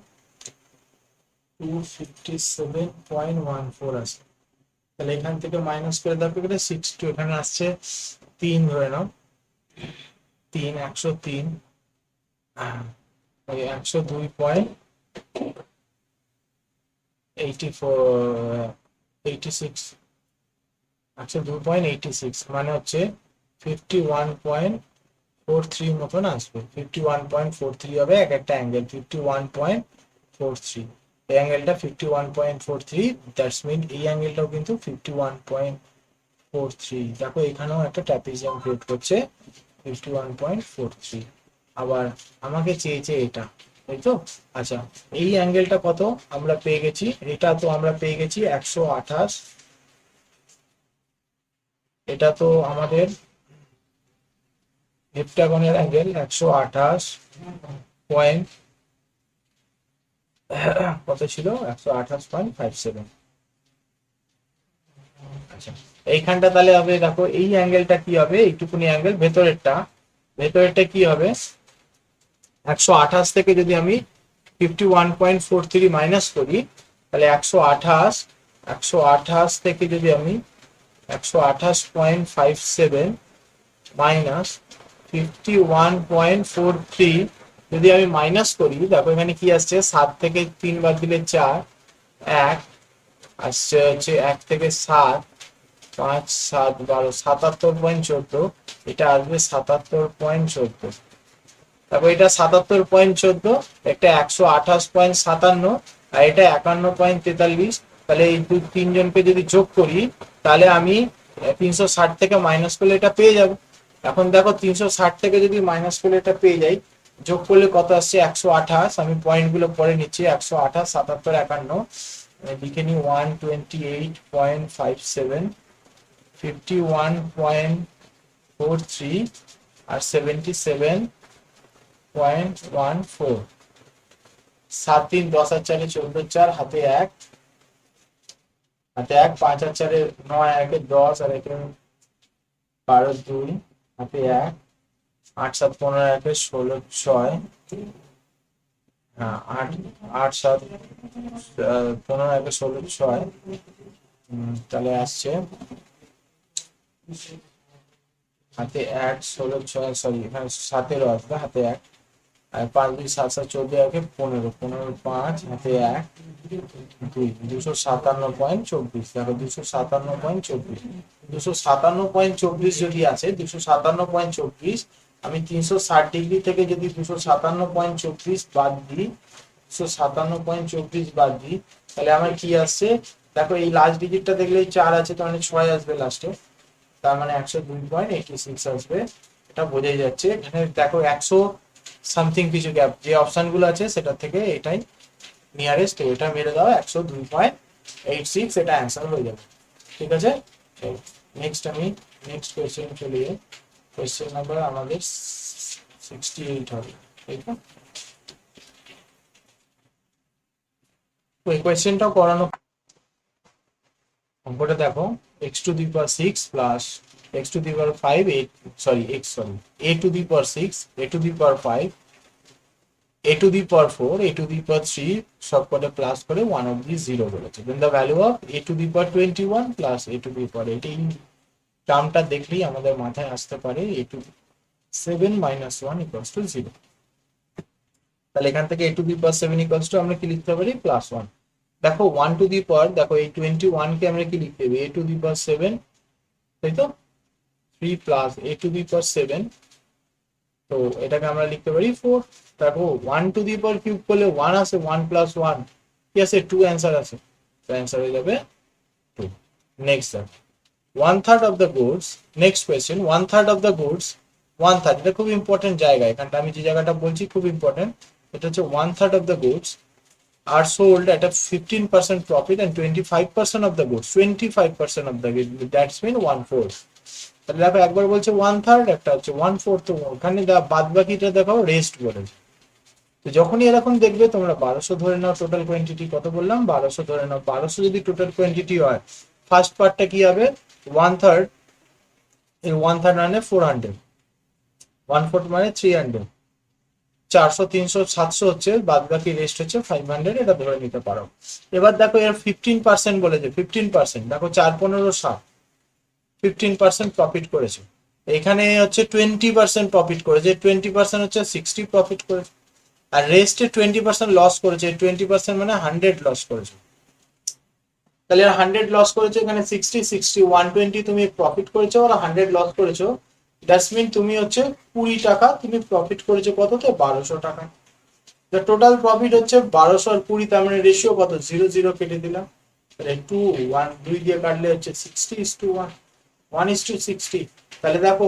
257.14 আসে। তাহলে এখান থেকে মাইনাস করে দেখো এখানে 62, এখানে আসছে 3 ধরে নাও, 3 103, 102.86, 102.86 মানে হচ্ছে 51.43 মতন আসবে। 51.43 হবে এক একটা অ্যাঙ্গেল, 51.43। এই অ্যাঙ্গেলটা 51.43, দ্যাটস মিন এই অ্যাঙ্গেলটাও কিন্তু 51.43। দেখো এখানেও একটা ট্র্যাপিজিয়াম ক্রিয়েট করছে 51.43। আবার আমাকে চেয়েছে এটা, তাই তো? আচ্ছা, এই অ্যাঙ্গেলটা কত আমরা পেয়ে গেছি? এটা তো আমরা পেয়ে গেছি 128। এটা তো আমাদের হেপ্টাগনের অ্যাঙ্গেল 128 পয়েন্ট কত ছিল? 128.57। আচ্ছা, এইখানটা তাহলে হবে, দেখো এই অ্যাঙ্গেলটা কি হবে? এইটুকুনি অ্যাঙ্গেল ভেতরেরটা কি হবে? 128 থেকে যদি আমি 51.43 মাইনাস করি, তাহলে 128 থেকে যদি আমি 128.57 মাইনাস 51.43 যদি আমি মাইনাস করি, দেখো এখানে কি আসছে? 7 থেকে 3 বাদ দিলে 4, 1 আসছে হচ্ছে 1 থেকে 7, 5 7 12, 77.14, এটা আসবে 77.14। তারপর এটা 77.14, একটা 128.57, আর এটা 51.43। তাহলে এই তিনজনকে যদি যোগ করি, তাহলে আমি 360 থেকে মাইনাস করলে এটা পেয়ে যাব। এখন দেখো 360 থেকে যদি মাইনাস করলে এটা পেয়ে যাই, যোগ করলে কত আসছে? 128। আমি পয়েন্ট গুলো পরে নিচ্ছি, 128 77 51, লিখে নি 128.57, 51.43 আর 77.14। 7 3 10 আর 4 14 4, হাতে 1, 5 আর 4 9, 1 10 আর 1 12 2, হাতে 1, 8 7 15 1 16 6, হ্যাঁ 8 8 7 15 1 16 6, তাহলে আসছে হাতে 1 16 6, সরি এখানে 17 আসবে, হাতে 1 আর 5 2 7 7 14 1 15 15 5, হাতে 1 2 257.24। দেখো 257.24, 257.24 যদি আছে, 257.24 আমি 360 ডিগ্রি থেকে যদি 257.24 বাদ দিই, 257.24 বাদ দিই, তাহলে আমার কি আসছে? দেখো এই লাস্ট ডিজিটটা দেখলেই 4 আছে, তো মানে 6 আসবে লাস্টে, তার মানে 102.86 আসবে। এটা বোঝাই যাচ্ছে। এখানে দেখো 100 সামথিং কিছু গ্যাপ, যে অপশন গুলো আছে সেটা থেকে এটাই নিয়ারেস্ট, এটা মেরে দাও 102.86, এটা অ্যান্সার হয়ে যাবে। ঠিক আছে, নেক্সট আমি নেক্সট কোয়েশ্চেন চলে যাই। কোয়েশ্চেন নাম্বার আমাদের 68 হবে, ঠিক আছে? ওই কোয়েশ্চেনটাও করানো, অঙ্কটা দেখো, x to the power 6 plus x to the power 5 a to the power 6 a to the power 5 a to the power 4 a to the power 3 সব কটা প্লাস করে 1 অবধি 0 বলেছে। Then the value of a to the power 21 plus a to the power 8। এই টার্মটা দেখলেই আমাদের মাথায় আসতে পারে a to 7 minus 1 equals to 0। তাহলে এখান থেকে a to the power 7 equals to আমরা কি লিখতে পারি প্লাস 1। দেখো 1 টু দি পাওয়ার, দেখো এই 21 কে আমরা কি লিখতে পারি a টু দি পাওয়ার 7, তাই তো 3 প্লাস a টু দি পাওয়ার 7, তো এটাকে আমরা লিখতে পারি 4। দেখো 1 টু দি পাওয়ার কিউব করলে 1 আসে, 1 প্লাস 1 কি আছে 2 অ্যান্সার আছে, তো অ্যান্সার হয়ে যাবে 2। Next one third of the goods, next question, one third of the goods, one third এটা খুব ইম্পর্টেন্ট জায়গা, এখানটা আমি যে জায়গাটা বলছি খুব ইম্পর্টেন্ট, এটা হচ্ছে one third of the goods are sold at a 15% profit and 25% of the goods, 25% of the goods, that's mean 1/4। তাহলে দেখো একবার বলছে ওয়ান থার্ড, একটা হচ্ছে 1/4, তো ওখানে বাদ বাকিটা দেখো রেস্ট বলেছে। তো যখনই এরকম দেখবে তোমরা 1200 ধরে নাও, টোটাল কোয়ান্টিটি কত বললাম 1200 ধরে নাও, 1200 যদি টোটাল কোয়ান্টিটি হয়, ফার্স্ট পার্টটা কি হবে ওয়ান থার্ড, এই ওয়ান থার্ড মানে 400, 1/4 মানে 300, 400 300 700 হচ্ছে, বাদ বাকি রেস্ট হচ্ছে 500, এটা ধরে নিতে পারো। এবার দেখো এর 15% বলেছে, 15% দেখো 4 15 60, 15% প্রফিট করেছে। এখানে হচ্ছে 20% প্রফিট করেছে, 20% হচ্ছে 60 প্রফিট করেছে, আর রেস্টে 20% লস করেছে, 20% মানে 100 লস করেছে। তাহলে 100 লস করেছে, এখানে 60 60 120 তুমি প্রফিট করেছো আর 100 লস করেছো, দ্যাটস মিন তুমি হচ্ছে 20 টাকা তুমি প্রফিট করেছো কততে 1200 টাকা। দ্য টোটাল প্রফিট হচ্ছে 1200 আর 20, তার মানে রেশিও কত 0 0 কেটে দিলাম, তাহলে 2 1 2 দিয়ে কাটলে হচ্ছে 60:1, 1:60। তাহলে দেখো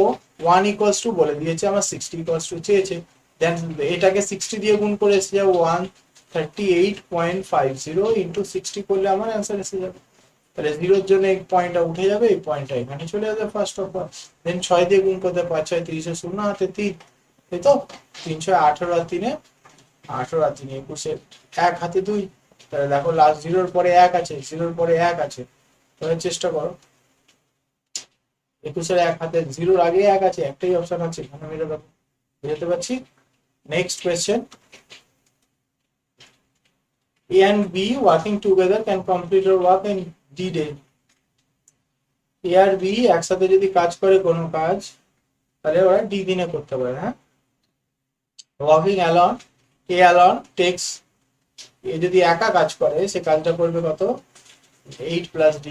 1 ইকুয়ালস টু বলে দিয়েছে আমার, 60 ইকুয়ালস টু চেয়েছে, দেন এটাকে 60 দিয়ে গুণ করে এসে যাবে 138.50 ইন্টু 60 করলে আমার অ্যান্সার এসে যাবে। তাহলে 0-এর জন্য এই পয়েন্টটা উঠে যাবে, এই পয়েন্টটা এখানে চলে যাবে ফার্স্ট অফ অল। দেন 6 দিয়ে গুণ করতে 5 6 30 0 হাতে 3, তাই তো 3 18 আর 3 18 আর 3 21, এক হাতে 2, তাহলে দেখো লাস্ট 0-এর পরে 1 আছে, 0-এর পরে 1 আছে, তাহলে চেষ্টা করো 21-এর এক হাতে 0-এর আগে 1 আছে, একটাই অপশন আছে, এখানে মেরে দেখো, বুঝতে পারছি। Next question, A and B working together can complete your work in D day। A আর B একসাথে যদি কাজ করে কোনো কাজ, তাহলে ওরা D দিনে করতে পারে। হ্যাঁ, working alone, A alone takes, A যদি একা কাজ করে সে কাজটা করবে কত 8 প্লাস D,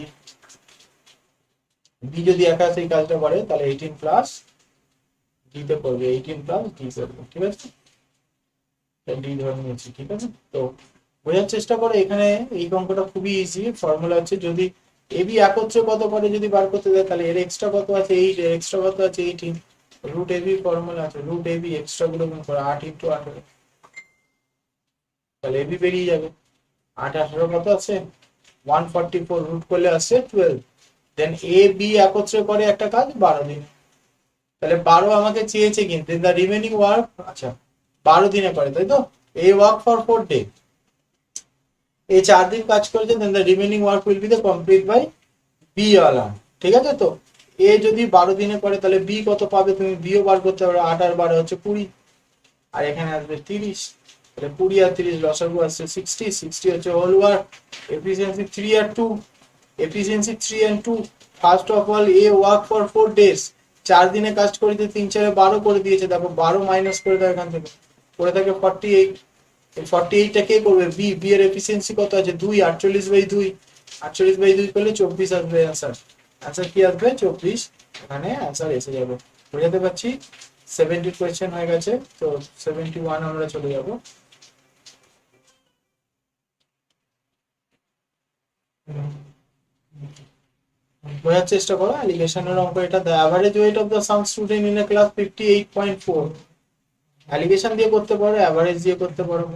B যদি একা সেই কাজটা করে তাহলে 18 প্লাস D তে করবে, 18 প্লাস D করবে, ঠিক আছে, D ধরে নিয়েছি, ঠিক আছে। তো বোঝার চেষ্টা করো, এখানে এই অঙ্কটা খুবই ইজি, ফর্মুলা হচ্ছে যদি এবি একত্রে কত করে যদি বার করতে দেয়, তাহলে এর এক্সট্রা কত আছে 8, এর এক্সট্রা কত আছে 18, রুট এবি ফর্মুলা আছে, রুট এবি এক্সট্রা গুলো গুণ করে 8 ইন্টু 18, তাহলে এবি বেরিয়ে যাবে, 8 18 কত আছে 144, রুট করলে আসছে 12। দেন এ বি একত্রে করে একটা কাজ 12 দিন, তাহলে 12 আমাকে চেয়েছে, কিন্তু দ্য রিমেনিং ওয়ার্ক, আচ্ছা 12 দিনে করে, তাই তো, এ ওয়ার্ক ফর 4 ডে, এই 4 দিন কাজ করেছে, then the remaining work will be the complete by B alone, ঠিক আছে। তো এ যদি 12 দিনে করে তাহলে বি কত পাবে, তুমি বিও বার করতে পারো, 8 আর 12 হচ্ছে 20, আর এখানে আসবে 30, তাহলে 20 আর 30 লসাগু আসছে 60, 60 হচ্ছে হোল ওয়ার্ক, এফিসিয়েন্সি 3 আর 2, efficiency 3 and 2, first of all A work for 4 days, 4 দিনে কাজ করে দিয়ে 3 4 12 করে দিয়েছে, দেখো 12 মাইনাস করে দাও এখান থেকে, পড়ে থাকে 48, এই 48টা কে করবে বি, বি এর এফিসিয়েন্সি কত আছে 2, 48/2, 48/2 করলে 24 আসবে অ্যান্সার, অ্যান্সার কি আসবে 24, এখানে অ্যান্সার এসে যাবে, বুঝাতে পারছি। 70 কোয়েশ্চেন হয়ে গেছে, তো 71 আমরা চলে যাব। বোঝার চেষ্টা করো, অ্যালিগেশনের অঙ্ক এটা, the average weight of the some student in a class 58.4, allegation দিয়ে করতে পারো, অ্যাভারেজ দিয়ে করতে পারো।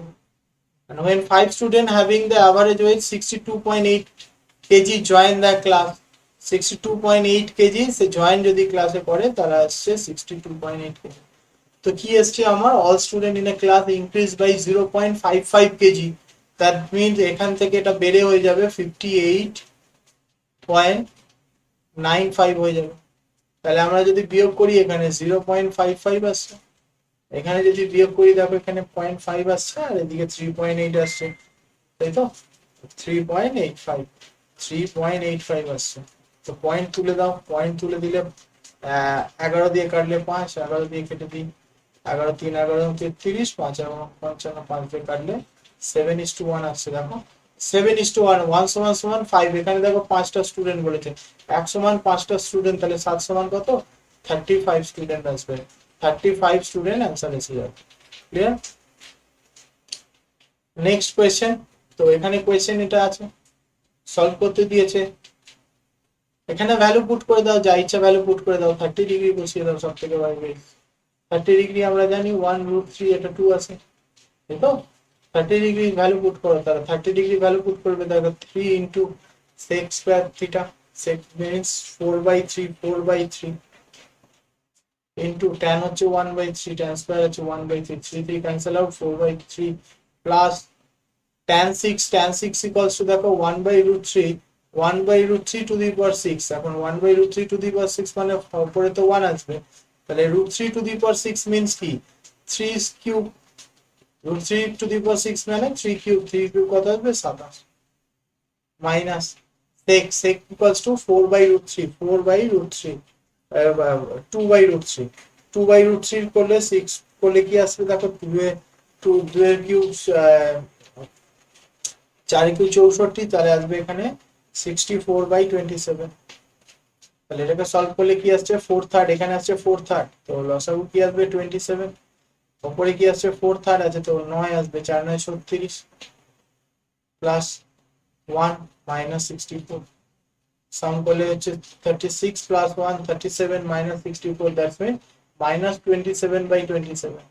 And when 5 students having the average weight 62.8 kg join the class, 62.8 kg say join যদি ক্লাসে করে তারা আসছে 62.8 kg। তো কি আসছে আমার, all student in a class increase by 0.55 kg, that means এখান থেকে এটা বেড়ে হয়ে যাবে 58.95 হয়ে যাবে। তাহলে আমরা যদি বিয়োগ করি এখানে 0.55 আসছে, এখানে যদি বিয়োগ করি দেখো এখানে 0.5 আসছে আর এদিকে 3.8 আসছে, তাই তো 3.85 আসছে। তো পয়েন্ট তুলে দাও, পয়েন্ট তুলে দিলে 11 দিয়ে কাটলে 5, 11 দিয়ে কেটে দিই, 11 3 11 33, 5 এবং 55, 5 দিয়ে কাটলে 7:1 আসছে। দেখো 7:1, 1 সমান সমান 5। এখানে দেখো 5টা স্টুডেন্ট বলেছে, 1 সমান 5টা স্টুডেন্ট, তাহলে 7 সমান কত, 35 স্টুডেন্ট আসবে। 35 স্টুডেন্ট অ্যান্সার এসে যাবে। ক্লিয়ার? Next question. তো এখানে কোয়েশ্চেন এটা আছে, সলভ করতে দিয়েছে, এখানে ভ্যালু পুট করে দাও, যা ইচ্ছা ভ্যালু পুট করে দাও, 30 ডিগ্রি বসিয়ে দাও সব থেকে বাইরে। 30 ডিগ্রি আমরা জানি 1√3, এটা 2 আছে, তাই তো? 30 ডিগ্রি ভ্যালু পুট করো, তাহলে 30 ডিগ্রি ভ্যালু পুট করবে, দেখো 3 into sec square theta, sec means 4/3, 4/3 into tan হচ্ছে 1/3, tan স্কোয়ার হচ্ছে 1/3, 3 3 cancel out, 4/3 plus tan 6 equals to দেখো 1/√3, 1/√3 টু দি পাওয়ার 6। এখন 1/√3 টু দি পাওয়ার 6 মানে উপরে তো 1 আসবে, তাহলে √3 টু দি পাওয়ার 6 মিন্স কি 3 কিউব, √3 টু দি পাওয়ার 6 মানে 3 কিউব, 3 কিউব কত আসবে 27, মাইনাস sec ইকুয়ালস টু 4/√3, 4/√3 2/√3, 2/√3 করলে 6 করলে কি আসবে দেখো 2 এর কিউব, 4 কিউব 64, তাহলে আসবে এখানে 64/27। তাহলে এটাকে সলভ করলে কি আসছে 4/3, এখানে আসছে 4/3, তো লসাগু কি আসবে 27, উপরে কি আসছে 4/3 আছে, তো 9 আসবে, 4 9 36 প্লাস 1 মাইনাস 64, সাম করলে হচ্ছে 36 plus 1 37 minus 64, that's mean minus 27/27।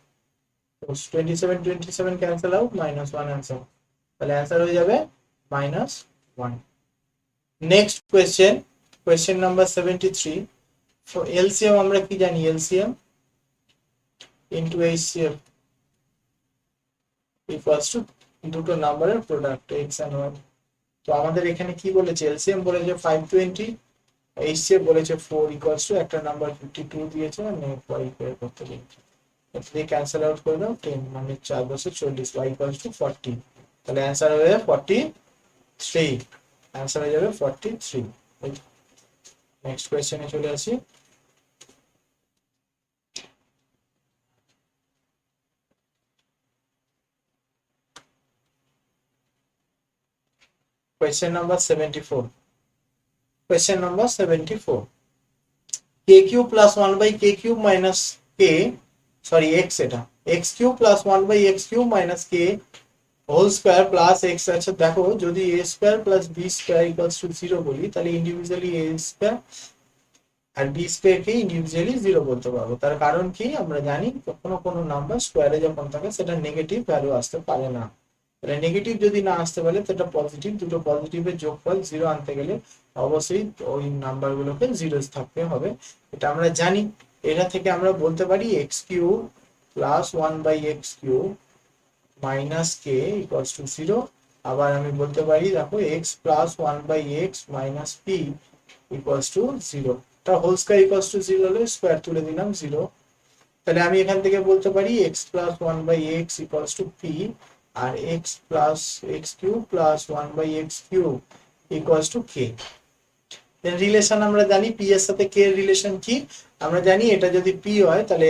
তো 27 27 ক্যান্সেল আউট, -1 आंसर, তাহলে आंसर হয়ে যাবে -1। Next question, question number 73। For LCM আমরা কি জানি, LCM into HCF equals to দুটো নাম্বারের প্রোডাক্ট x and y। তো আমাদের এখানে কি বলেছে, এলসিএম বলেছে 520, এইচসিএফ বলেছে 4 ইকুয়ালস টু একটা নাম্বার 52 দিয়েছে, নেট y বের করতে দিয়েছে। এটা ক্যান্সেল আউট করে দাও, 10 মানে 4 বসে 40, y ইকুয়ালস টু 40, তাহলে आंसर হয়ে যাবে 43, आंसर হয়ে যাবে 43। নেক্সট কোশ্চেনে চলে আসি। Question number 74. Question number 74. K cube plus 1 by k cube minus k, sorry x এটা, x cube plus 1 by x cube minus k whole square plus x। আচ্ছা দেখো যদি a square plus b square equals to 0 বলি, তাহলে individually a square আর b square কে individually 0 বলতে পারবো। তার কারণ কি, আমরা জানি কখনো কোনো নাম্বার স্কোয়ারে যখন থাকে সেটা নেগেটিভ ভ্যালু আসতে পারে না। তাহলে নেগেটিভ যদি না আসতে পারে সেটা পজিটিভ, দুটো পজিটিভের যোগফল 0 আনতে গেলে অবশ্যই ওই নাম্বারগুলোকে 0 থাকতে হবে, এটা আমরা জানি। এটা থেকে আমরা বলতে পারি x cube plus 1 by x cube minus কে ইকুয়ালস টু 0। আবার আমি বলতে পারি দেখো x plus 1 by x minus P equals to 0, তা হোল স্কয়ার ইকুয়ালস টু 0 হলে স্কয়ার তুলে দিলাম 0। তাহলে আমি এখান থেকে বলতে পারি x plus 1 by x equals to p, আর x plus x cube plus 1 by x cube equals to k। Then relation আমরা জানি p এর সাথে k এর রিলেশন কি, আমরা জানি এটা যদি p হয় তাহলে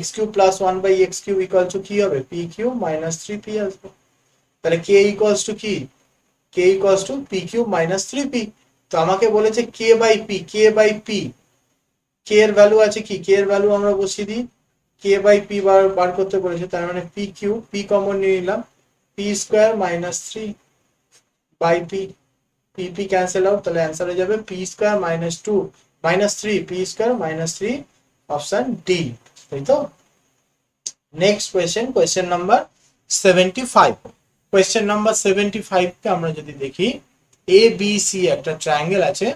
x cube plus 1 by x cube equal to কি হবে, p কিউব মাইনাস 3p আসবে। তাহলে k ইকুয়ালস টু কি, k equals to p cube minus 3p। তো আমাকে বলেছে k by p, k by p, k এর ভ্যালু আছে কি, k এর ভ্যালু আমরা বসিয়ে দিই, k বাই p বার করতে বলেছে, তার মানে p কিউব, p কমন নিয়ে নিলাম, p square minus 3 by p, p cancel out, তাহলে आंसर হয়ে যাবে p square minus 2 minus 3, p square minus 3, option D, তাই তো? Next question, question number 75। Question number 75 কে আমরা যদি দেখি, এ বি সি একটা ট্রায়াঙ্গেল আছে,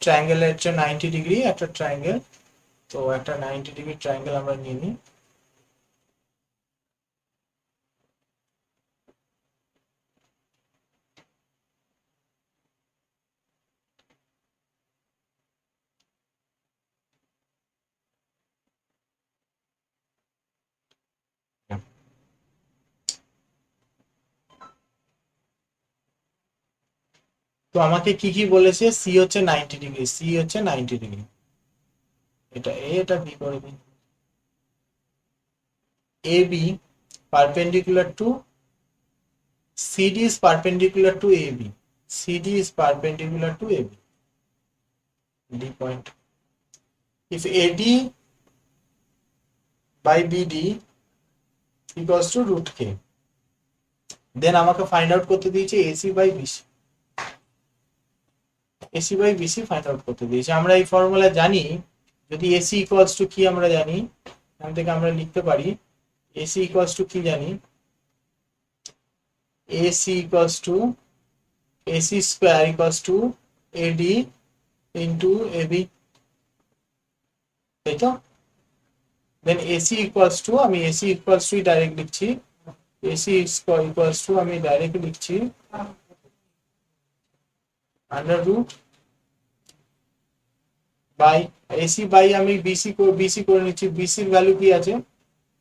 ট্রায়াঙ্গেলের হচ্ছে 90 ডিগ্রি একটা ট্রায়াঙ্গেল, তো একটা 90 ডিগ্রি ট্রায়াঙ্গেল আমরা নিয়ে নিই। তো আমাকে কি কি বলেছে, সি হচ্ছে 90 ডিগ্রি, সি হচ্ছে 90 ডিগ্রি, এটা এ এটা বি করে দিই। A B perpendicular to CD is perpendicular to AB. CD is perpendicular to AB. D point. If AD by BD equals to root K, then আমাকে find out করতে দিয়েছে AC by BC. AC by BC find out করতে দিয়েছে। আমরা এই formula জানি, যদি AC equals to কি আমরা জানি, এখান থেকে আমরা লিখতে পারি AC equals to কি জানি, AC equals to AC square equals to AD into AB, তাই তো? Then AC equals to, আমি AC equals to ডাইরেক্ট লিখছি, AC equals to আমি ডাইরেক্ট লিখছি under root by AC by আমি BC করে নিচ্ছি, BC এর ভ্যালু কি আছে,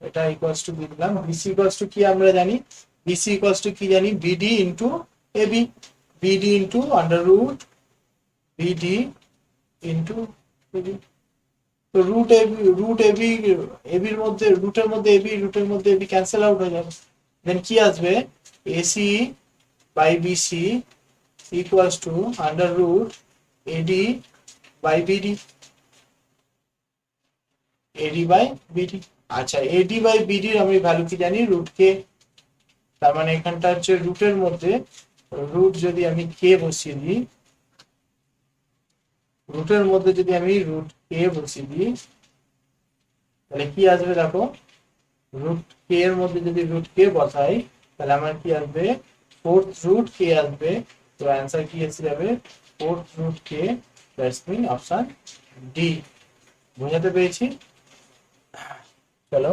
এটা ইকুয়ালস টু দিলাম, BC ইকুয়ালস টু কি আমরা জানি, BC ইকুয়ালস টু কি জানি, BD into AB, BD into under root BD into AB। তো রুট এবি এবির মধ্যে, রুটের মধ্যে এবি ক্যান্সেল আউট হয়ে যাবে, দেন কি আসবে, AC by BC equals to under root AD by BD, AD by BD. আচ্ছা, এডি বাই বিডির আমি ভ্যালু কি জানি, রুট কে, তার মানে এখানটা হচ্ছে রুটের মধ্যে রুট যদি আমি কে বসিয়ে দিই, রুটের মধ্যে যদি আমি রুট কে বসিয়ে দিই, তাহলে কি আসবে দেখো, রুট কে এর মধ্যে যদি রুট কে বসাই তাহলে আমার কি আসবে, ফোর্থ রুট কে আসবে। তো অ্যান্সার কি এসে যাবে, ফোর্থ রুট কে, দ্যাটস মিন অপশন ডি। বোঝাতে পেরেছি? চলো